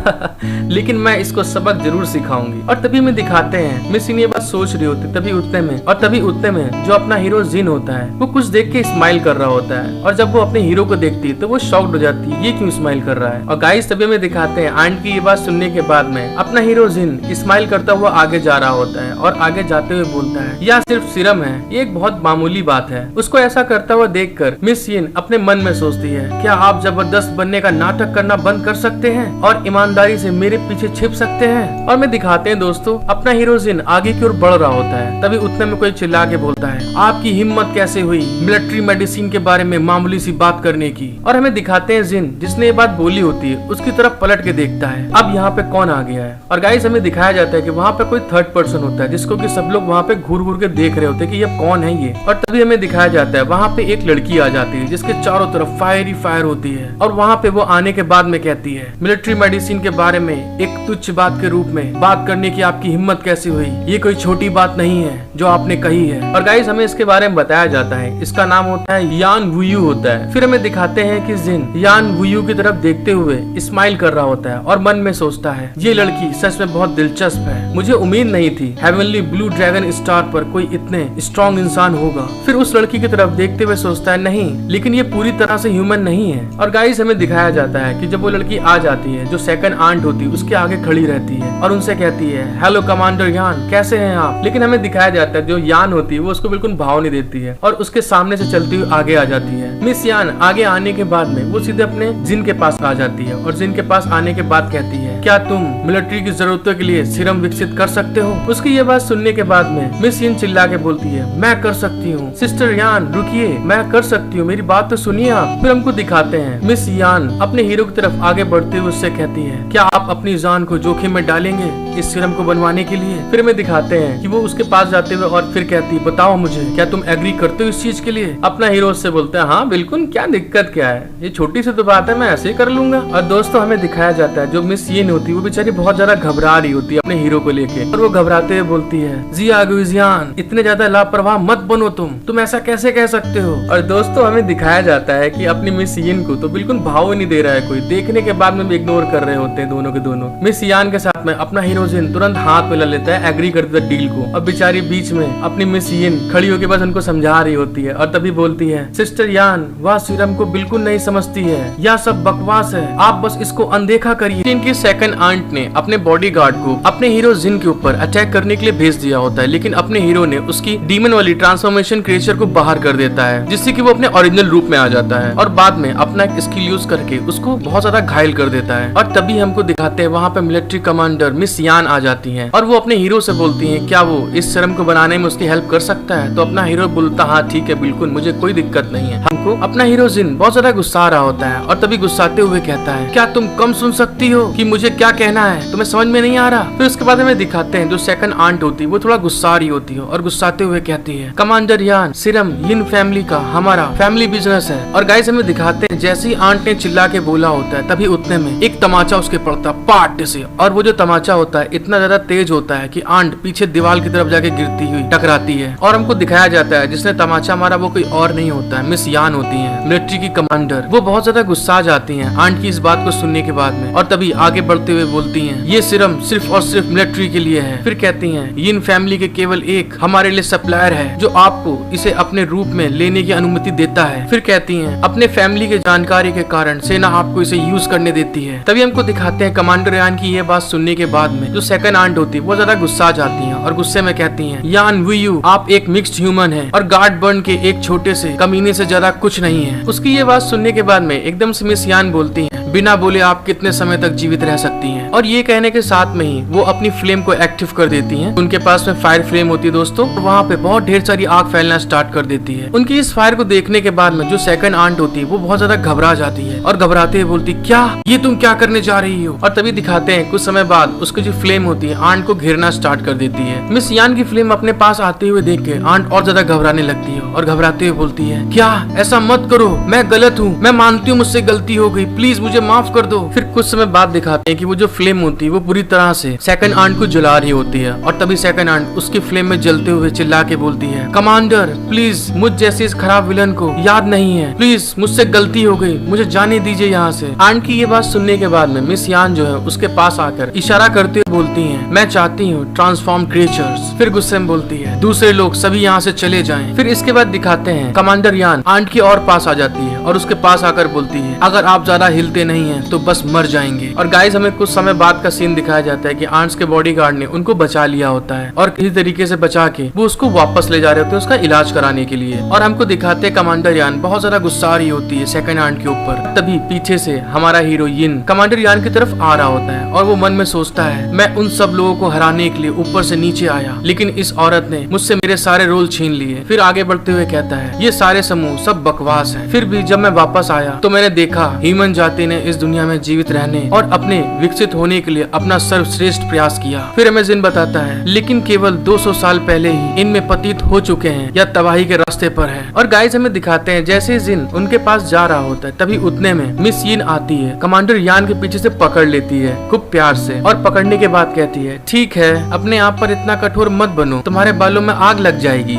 लेकिन मैं इसको सबक जरूर सिखाऊंगी। और तभी में दिखाते हैं मिस यिन ये बात सोच रही होती, तभी उतने में जो अपना हीरो जिन होता है वो कुछ देख के स्माइल कर रहा होता है और जब वो अपने हीरो को देखती है तो वो शॉक्ड हो जाती है, ये क्यों स्माइल कर रहा है। और गाइस तभी में दिखाते हैं आंट की ये बात सुनने के बाद में अपना हीरो जिन स्माइल करता हुआ आगे जा रहा होता है और आगे जाते हुए बोलता है, यह सिर्फ सीरम है, ये एक बहुत मामूली बात है। उसको ऐसा करता हुआ देखकर मिस यिन अपने मन में सोचती है, क्या आप जबरदस्त बनने का नाटक करना बंद कर सकते हैं और ईमानदारी से मेरे पीछे छिप सकते हैं। और मैं दिखाते हैं दोस्तों अपना हीरो जिन आगे की ओर बढ़ रहा होता है, तभी उतने में कोई चिल्ला के बोलता है, आपकी हिम्मत कैसे हुई मिलिट्री मेडिसिन के बारे में मामूली सी बात करने की। और हमें दिखाते हैं जिन जिसने ये बात बोली होती है उसकी तरफ पलट के देखता है, अब यहाँ पे कौन आ गया है। और गाइस हमें दिखाया जाता है कि वहाँ पे कोई थर्ड पर्सन होता है जिसको कि सब लोग वहाँ पे घूर घूर के देख रहे होते हैं कि ये कौन है ये। और तभी हमें दिखाया जाता है वहाँ पे एक लड़की आ जाती है जिसके चारों तरफ फायर ही फायर होती है और वहाँ पे वो आने के बाद में कहती है, मिलिट्री मेडिसिन के बारे में एक तुच्छ बात के रूप में बात करने की आपकी हिम्मत कैसी हुई, ये कोई छोटी बात नहीं है जो आपने कही है। और गाइस हमें इसके बारे में बताया जाता है, इसका नाम होता है यान वुयू होता है। फिर हमें दिखाते हैं कि जिन यान वुयू की तरफ देखते हुए स्माइल कर रहा होता है और मन में सोचता है, ये लड़की सच में बहुत दिलचस्प है, मुझे उम्मीद नहीं थी हेवनली ब्लू ड्रैगन स्टार पर कोई इतने स्ट्रॉन्ग इंसान होगा। फिर उस लड़की की तरफ देखते हुए सोचता है, नहीं लेकिन ये पूरी तरह से ह्यूमन नहीं है। और गाइस हमें दिखाया जाता है कि जब वो लड़की आ जाती है जो सेकंड आंट होती है उसके आगे खड़ी रहती है और उनसे कहती है, हेलो कमांडर यान, कैसे हैं आप। लेकिन हमें दिखाया जाता है जो यान होती है वो उसको बिल्कुल भाव नहीं देती है और उसके सामने से चलती हुई आगे आ जाती है। मिस यान आगे आने के बाद में वो सीधे अपने जिन के पास आ जाती है और जिन के पास आने के बाद कहती है, क्या तुम मिलिट्री की जरूरतों के लिए सीरम विकसित कर सकते हो। उसकी ये बात सुनने के बाद में मिस यिन चिल्ला के बोलती है, मैं कर सकती हूँ। सिस्टर यान रुकिए, मैं कर सकती हूँ, मेरी बात तो सुनिए आप। फिर हमको दिखाते हैं मिस यान अपने हीरो की तरफ आगे बढ़ते हुए उससे कहती है, क्या आप अपनी जान को जोखिम में डालेंगे इस सीरम को बनवाने के लिए। फिर हमें दिखाते हैं कि वो उसके पास जाते हुए और फिर कहती है, बताओ मुझे क्या तुम एग्री करते हो इस चीज के लिए। अपना हीरो उससे बोलता है, हाँ बिल्कुल, क्या दिक्कत क्या है, ये छोटी सी तो बात है, मैं ऐसे ही कर लूंगा। और दोस्तों हमें दिखाया जाता है जो मिस यिन होती है वो बेचारी बहुत ज्यादा घबरा रही होती है अपने हीरो को लेके और वो घबराते हुए बोलती है, जियाओरू जियान, इतने ज्यादा लापरवाह मत बनो, तुम ऐसा कैसे कह सकते हो। और दोस्तों हमें दिखाया जाता है कि अपनी मिस यिन को तो बिल्कुल भाव ही नहीं दे रहा है कोई, देखने के बाद में भी इग्नोर कर रहे होते हैं दोनों के दोनों। मिस यान के साथ में अपना हीरो जिन तुरंत हाथ में ले लेता है, एग्री कर देता है डील को। अब बेचारी बीच में अपनी मिस यिन खड़ी होकर बस उनको समझा रही होती है और तभी बोलती है, सिस्टर यान वह सीरम को बिल्कुल नहीं समझती है, यह सब बकवास है, आप बस इसको अनदेखा करिए। इनकी सेकंड आंट ने अपने बॉडीगार्ड को अपने हीरो जिन के ऊपर अटैक करने के लिए भेज दिया होता है, लेकिन अपने हीरो ने उसकी डीमन वाली ट्रांसफॉर्मेशन क्रिएचर को बाहर कर देता है जिससे कि वो अपने ओरिजिनल रूप में आ जाता है और बाद में अपना एक स्किल यूज करके उसको बहुत ज्यादा घायल कर देता है। और तभी हमको दिखाते हैं वहाँ पे मिलिट्री कमांडर कमांडर मिस यान आ जाती हैं और वो अपने हीरो से बोलती हैं क्या वो इस सीरम को बनाने में उसकी हेल्प कर सकता है। तो अपना हीरो बोलता हाँ ठीक है बिल्कुल, मुझे कोई दिक्कत नहीं है। हमको अपना हीरो जिन बहुत ज्यादा गुस्सा आ रहा होता है और तभी गुस्साते हुए कहता है क्या तुम कम सुन सकती हो कि मुझे क्या कहना है, तुम्हें समझ में नहीं आ रहा। फिर उसके बाद हमें दिखाते हैं जो सेकंड आंट होती है वो थोड़ा गुस्सा रही होती है और गुस्साते हुए कहती है कमांडर यान सीरम यिन फैमिली का हमारा फैमिली बिजनेस है। और गाइस हमें दिखाते हैं जैसे ही आंट ने चिल्ला के बोला होता है तभी उतने में एक तमाचा उसके पड़ता पाट से, और वो जो तमाचा होता है इतना ज्यादा तेज होता है कि आंट पीछे दीवार की तरफ जाके गिरती हुई टकराती है। और हमको दिखाया जाता है जिसने तमाचा मारा वो कोई और नहीं होता है, मिस यान होती है, मिलिट्री की कमांडर। वो बहुत ज्यादा गुस्सा आ जाती हैं आंट की इस बात को सुनने के बाद में और तभी आगे बढ़ते हुए बोलती हैं ये सीरम सिर्फ और सिर्फ मिलिट्री के लिए है। फिर कहती हैं यिन फैमिली के केवल एक हमारे लिए सप्लायर है जो आपको इसे अपने रूप में लेने की अनुमति देता है। फिर कहती हैं अपने फैमिली के जानकारी के कारण सेना आपको इसे यूज करने देती है। तभी हमको दिखाते हैं कमांडर यान की ये बात सुनने के बाद में जो सेकंड आंट होती है वो ज्यादा गुस्सा आ जाती है और गुस्से में कहती हैं यान वीयू आप एक मिक्स्ड ह्यूमन है और गार्ड बर्न के एक छोटे से कमीने से ज्यादा कुछ नहीं है। उसकी ये बात सुनने के बाद में एकदम से मिस यान बोलती हैं बिना बोले आप कितने समय तक जीवित रह सकती हैं। और ये कहने के साथ में ही वो अपनी फ्लेम को एक्टिव कर देती हैं। उनके पास में फायर फ्लेम होती है दोस्तों, वहाँ पे बहुत ढेर सारी आग फैलना स्टार्ट कर देती है। उनकी इस फायर को देखने के बाद में जो सेकंड आंट होती है वो बहुत ज्यादा घबरा जाती है और घबराते हुए बोलती क्या ये तुम क्या करने जा रही हो। और तभी दिखाते हैं कुछ समय बाद उसकी जो फ्लेम होती है आंट को घेरना स्टार्ट कर देती है। मिस यान की फ्लेम अपने पास आते हुए देख के आंट और ज्यादा घबराने लगती है और घबराते हुए बोलती है क्या ऐसा मत करो, मैं गलत हूँ, मैं मानती हूँ मुझसे गलती हो गई, प्लीज मुझे माफ कर दो। फिर कुछ समय बाद दिखाते हैं कि वो जो फ्लेम होती है वो पूरी तरह से सेकंड आंट को जला रही होती है और तभी सेकंड आंट उसकी फ्लेम में जलते हुए चिल्ला के बोलती है कमांडर प्लीज मुझ जैसे इस खराब विलन को याद नहीं है, प्लीज मुझसे गलती हो गई, मुझे जाने दीजिए यहाँ से। आंट की ये बात सुनने के बाद में मिस यान जो है उसके पास आकर इशारा करते हुए बोलती है मैं चाहती हूँ ट्रांसफॉर्म क्रिएचर्स। फिर गुस्से में बोलती है दूसरे लोग सभी यहाँ से चले जाएं। फिर इसके बाद दिखाते हैं कमांडर यान आंट की और पास आ जाती है और उसके पास आकर बोलती है अगर आप ज्यादा हिलते नहीं है तो बस मर जाएंगे। और गाइस हमें कुछ समय बाद का सीन दिखाया जाता है कि आंट्स के बॉडीगार्ड ने उनको बचा लिया होता है और किसी तरीके से बचा के वो उसको वापस ले जा रहे होते हैं उसका इलाज कराने के लिए। और हमको दिखाते हैं कमांडर यान बहुत ज्यादा गुस्सा आ रही होती है सेकंड आंट के ऊपर। तभी पीछे से हमारा हीरो यिन कमांडर यान की तरफ आ रहा होता है और वो मन में सोचता है मैं उन सब लोगों को हराने के लिए ऊपर से नीचे आया लेकिन इस औरत ने मुझसे मेरे सारे रोल छीन लिए। फिर आगे बढ़ते हुए कहता है ये सारे समूह सब बकवास है। फिर भी जब मैं वापस आया तो मैंने देखा ह्यूमन जाति ने इस दुनिया में जीवित रहने और अपने विकसित होने के लिए अपना सर्वश्रेष्ठ प्रयास किया। फिर हमें जिन बताता है लेकिन केवल 200 साल पहले ही इनमें पतित हो चुके हैं या तबाही के रास्ते पर है। और गाइस हमें दिखाते हैं जैसे ही जिन उनके पास जा रहा होता है तभी उतने में मिस यिन आती है, कमांडर यान के पीछे से पकड़ लेती है खूब प्यार से और पकड़ने के बाद कहती है ठीक है अपने आप पर इतना कठोर मत बनो, तुम्हारे बालों में आग लग जाएगी।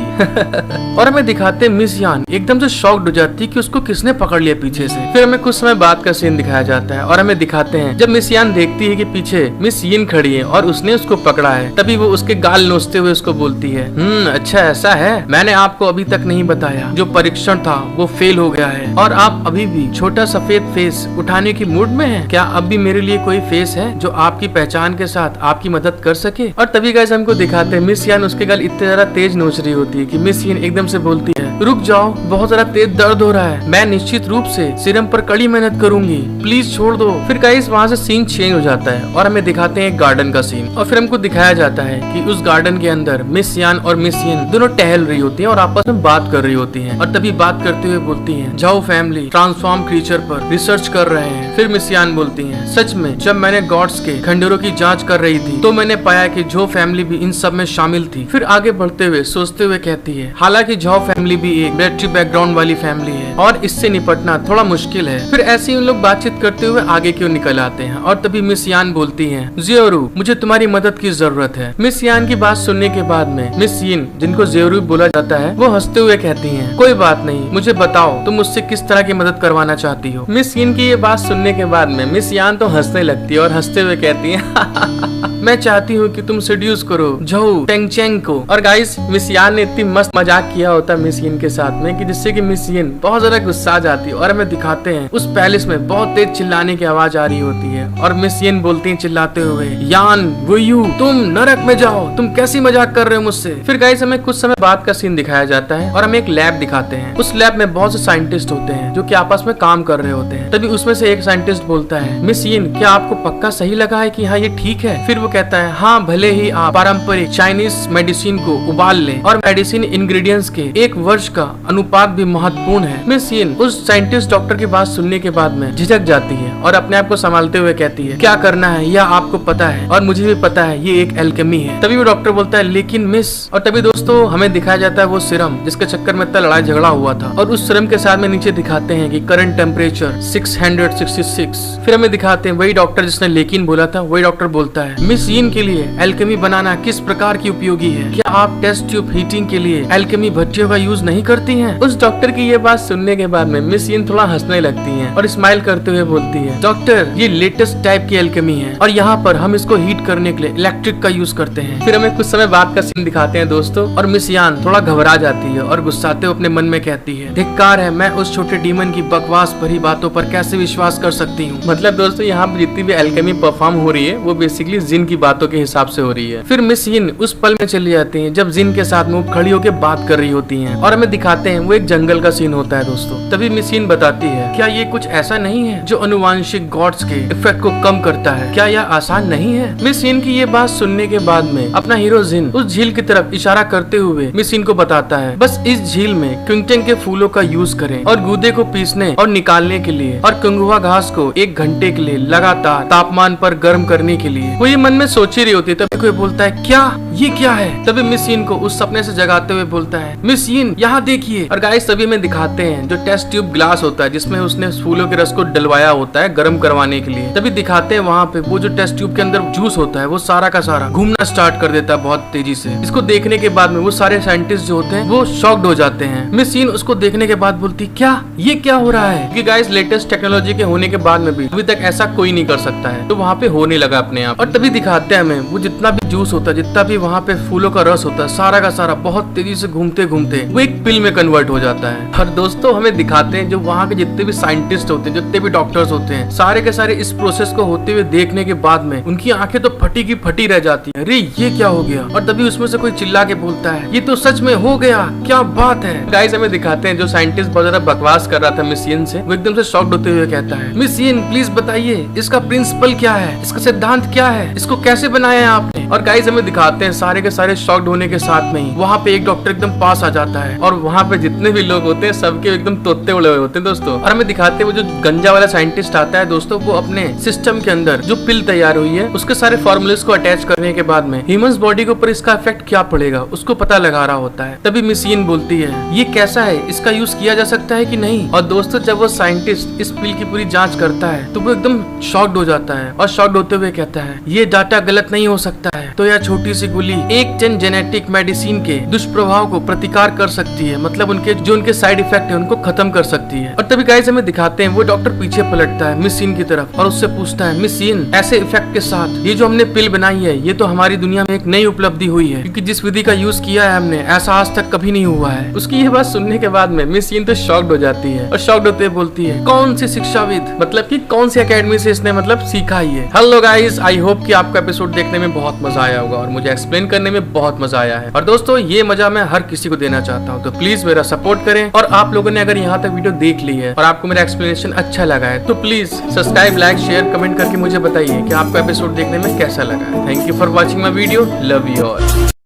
और हमें दिखाते हैं मिस यान एकदम से शॉक्ड हो जाती है कि उसको किसने पकड़ लिया पीछे से। फिर हमें कुछ समय बाद का सीन दिखाया जाता है और हमें दिखाते हैं जब मिस यान देखती है कि पीछे मिस यिन खड़ी है और उसने उसको पकड़ा है तभी वो उसके गाल नोचते हुए उसको बोलती है अच्छा ऐसा है, मैंने आपको अभी तक नहीं बताया, जो परीक्षण था वो फेल हो गया है और आप अभी भी छोटा सफेद फेस उठाने की मूड में हैं। क्या अब भी मेरे लिए कोई फेस है जो आपकी पहचान के साथ आपकी मदद कर सके। और तभी गाइस हमको दिखाते हैं मिस यान उसके गाल इतने ज्यादा तेज नोच रही होती है कि मिस यान एकदम से बोलती है रुक जाओ, बहुत ज्यादा तेज दर्द हो रहा है, मैं निश्चित रूप से सीरम पर कड़ी मेहनत करूंगी, प्लीज छोड़ दो। फिर गाइस वहाँ से सीन चेंज हो जाता है और हमें दिखाते हैं एक गार्डन का सीन और फिर हमको दिखाया जाता है कि उस गार्डन के अंदर मिस यान और मिस यिन दोनों टहल रही होती हैं और आपस में बात कर रही होती हैं। और तभी बात करते हुए बोलती हैं जाओ फैमिली ट्रांसफॉर्म क्रीचर पर रिसर्च कर रहे हैं। फिर मिस यान बोलती हैं सच में जब मैंने गॉड्स के खंडरों की जांच कर रही थी तो मैंने पाया कि झो फैमिली भी इन सब में शामिल थी। फिर आगे बढ़ते हुए सोचते हुए कहती है हालांकि झो फैमिली भी एक मिलिट्री बैकग्राउंड वाली फैमिली है और इससे निपटना थोड़ा मुश्किल है। फिर ऐसे ही उन लोग बातचीत करते हुए आगे क्यों निकल आते हैं और तभी मिस यान बोलती है ज़ेरू मुझे तुम्हारी मदद की जरूरत है। मिस यान की बात सुनने के बाद में मिस यिन जिनको ज़ेरू बोला जाता है वो हंसते हुए कहती हैं कोई बात नहीं, मुझे बताओ तुम मुझसे किस तरह की मदद करवाना चाहती हो। मिस यिन की ये बात सुनने के बाद में मिस यान तो हंसने लगती है और हंसते हुए कहती है मैं चाहती हूँ कि तुम सेड्यूस करो झोउ टेंगचेंग को। और गाइस मिस यान ने इतनी मस्त मजाक किया होता है मिस यिन के साथ में कि जिससे कि मिस यिन बहुत ज्यादा गुस्सा आ जाती है। और हमें दिखाते हैं उस पैलेस में बहुत तेज चिल्लाने की आवाज आ रही होती है और मिस यिन बोलती है चिल्लाते हुए, यान वुयू तुम नरक में जाओ, तुम कैसी मजाक कर रहे हो मुझसे। फिर गाइस हमें कुछ समय बाद का सीन दिखाया जाता है और हमें एक लैब दिखाते हैं। उस लैब में बहुत से साइंटिस्ट होते हैं जो कि आपस में काम कर रहे होते हैं। तभी उसमें से एक साइंटिस्ट बोलता है, मिस यिन क्या आपको पक्का सही लगा है कि हाँ ये ठीक है? फिर वो कहता है, हाँ भले ही आप पारंपरिक चाइनीज मेडिसिन को उबाल लें और मेडिसिन इंग्रेडिएंट्स के 1 वर्ष का अनुपात भी महत्वपूर्ण है। मिस यिन उस साइंटिस्ट डॉक्टर की बात सुनने के बाद में झिझक जाती है और अपने आप को संभालते हुए कहती है, क्या करना है यह आपको पता है और मुझे भी पता है, ये एक एल्केमी है। तभी वो डॉक्टर बोलता है, लेकिन मिस। और तभी दोस्तों हमें दिखाया जाता है वो सिरम जिसके चक्कर में इतना लड़ाई झगड़ा हुआ था और उस सिरम के साथ में नीचे दिखाते हैं कि करंट टेम्परेचर 666। फिर हमें दिखाते हैं वही डॉक्टर जिसने लेकिन बोला था, वही डॉक्टर बोलता है, मिस यिन के लिए एल्केमी बनाना किस प्रकार की उपयोगी है? क्या आप टेस्ट ट्यूब हीटिंग के लिए एल्केमी भट्टियों का यूज नहीं करती हैं? उस डॉक्टर की ये बात सुनने के बाद में मिस यिन थोड़ा हंसने लगती हैं और स्माइल करते हुए बोलती है, डॉक्टर ये लेटेस्ट टाइप की एल्केमी है और यहाँ पर हम इसको हीट करने के लिए इलेक्ट्रिक का यूज करते हैं। फिर हमें कुछ समय बाद का सीन दिखाते हैं दोस्तों और मिस यान थोड़ा घबरा जाती है और गुस्साते हुए अपने मन में कहती है, धिक्कार है, मैं उस छोटे डीमन की बकवास भरी बातों पर कैसे विश्वास कर सकती हूँ। मतलब दोस्तों यहाँ पर जितनी भी एल्केमी परफॉर्म हो रही है वो बेसिकली जिन की बातों के हिसाब से हो रही है। फिर मिस यिन उस पल में चली जाती है जब जिन के साथ में वो खड़ी होकर बात कर रही होती हैं और हमें दिखाते हैं वो एक जंगल का सीन होता है दोस्तों। तभी मिस यिन बताती है, क्या ये कुछ ऐसा नहीं है जो अनुवांशिक गॉड्स के इफेक्ट को कम करता है? क्या यह आसान नहीं है? मिस यिन की ये बात सुनने के बाद में अपना हीरो जिन उस झील की तरफ इशारा करते हुए मिस यिन को बताता है, बस इस झील में क्विंगटेंग के फूलों का यूज करें और गूदे को पीसने और निकालने के लिए और कंगुआ घास को 1 घंटे के लिए लगातार तापमान पर गर्म करने के लिए। वो ये मन में सोच ही रही होती है तभी कोई बोलता है, क्या ये क्या है? तभी मिस यिन को उस सपने से जगाते हुए बोलता है, मिस यिन यहाँ देखिए। और गाइस सभी में दिखाते हैं जो टेस्ट ट्यूब ग्लास होता है जिसमें उसने फूलों के रस को डलवाया होता है गर्म करवाने के लिए। तभी दिखाते हैं वहाँ पे वो जो टेस्ट ट्यूब के अंदर जूस होता है वो सारा का सारा घूमना स्टार्ट कर देता है बहुत तेजी से। इसको देखने के बाद में वो सारे साइंटिस्ट जो होते हैं वो शॉक्ड हो जाते हैं। मिस यिन उसको देखने के बाद बोलती, क्या ये क्या हो रहा है? क्योंकि गाइस लेटेस्ट टेक्नोलॉजी के होने के बाद में भी अभी तक ऐसा कोई नहीं कर सकता है, तो वहाँ पे होने लगा अपने आप। और तभी दिखाते हैं हमें वो जितना भी जूस होता है, जितना भी वहाँ पे फूलों का रस होता है, सारा का सारा बहुत तेजी से घूमते घूमते वो एक पिल में कन्वर्ट हो जाता है। और दोस्तों हमें दिखाते हैं जो वहाँ के जितने भी साइंटिस्ट होते हैं, जितने भी डॉक्टर्स होते हैं, सारे के सारे इस प्रोसेस को होते हुए देखने के बाद में उनकी आंखें तो फटी की फटी रह जाती है, अरे ये क्या हो गया? और तभी उसमें से कोई चिल्ला के बोलता है, ये तो सच में हो गया, क्या बात है? गाइस हमें दिखाते हैं जो साइंटिस्ट बहुत ज्यादा बकवास कर रहा था मिस यिन से, वो एकदम से शॉक्ड होते हुए कहता है, मिस यिन प्लीज बताइए इसका प्रिंसिपल क्या है, इसका सिद्धांत क्या है, इसको कैसे बनाया है आपने? और गाइस हमें दिखाते हैं सारे के सारे शॉक्ड होने के साथ में ही वहाँ पे एक डॉक्टर एकदम पास आ जाता है और वहाँ पे जितने भी लोग होते हैं सबके एकदम तोते उड़े हुए होते हैं दोस्तों। और हमें दिखाते हैं वो जो गंजा वाला साइंटिस्ट आता है दोस्तों, वो अपने सिस्टम के अंदर जो पिल तैयार हुई है उसके सारे फॉर्मूलेस को अटैच करने के बाद में ह्यूमंस बॉडी के ऊपर इसका इफेक्ट क्या पड़ेगा उसको पता लगा रहा होता है। तभी मिस यिन बोलती है, ये कैसा है, इसका यूज किया जा सकता है कि नहीं? और दोस्तों जब वो साइंटिस्ट इस पिल की पूरी जांच करता है तो वो एकदम शॉक्ड हो जाता है और शॉक्ड होते हुए कहता है, ये डाटा गलत नहीं हो सकता है, तो यह छोटी सी गोली 1 टन जेनेटिक मेडिसिन के दुष्प्रभाव को प्रतिकार कर सकती है, मतलब उनके साइड इफेक्ट है उनको खत्म कर सकती है। और तभी गाइस हमें दिखाते हैं वो डॉक्टर पीछे पलटता है मिस यिन की तरफ और उससे पूछता है, मिस यिन ऐसे इफेक्ट के साथ ये जो हमने पिल बनाई है ये तो हमारी दुनिया में एक नई उपलब्धि हुई है, क्योंकि जिस विधि का यूज किया है हमने ऐसा आज तक कभी नहीं हुआ है। उसकी ये बात सुनने के बाद में मिस यिन तो शॉक्ड हो जाती है और शॉक्ड होते हुए बोलती है, कौन सी शिक्षाविद, मतलब कि कौन सी एकेडमी से इसने मतलब सीखा ही है। हेलो गाइस, आई होप कि आपको एपिसोड देखने में बहुत मजा आया होगा और मुझे एक्सप्लेन करने में बहुत मजा आया है। और दोस्तों ये मजा मैं हर किसी को देना चाहता हूँ, तो प्लीज मेरा सपोर्ट करें। और आप लोगों ने अगर यहाँ तक वीडियो देख ली है और आपको मेरा एक्सप्लेनेशन अच्छा लगा है तो please subscribe, like, share, comment करके मुझे बताइए कि आपको एपिसोड देखने में कैसा लगा है। Thank you for watching my video, love you all.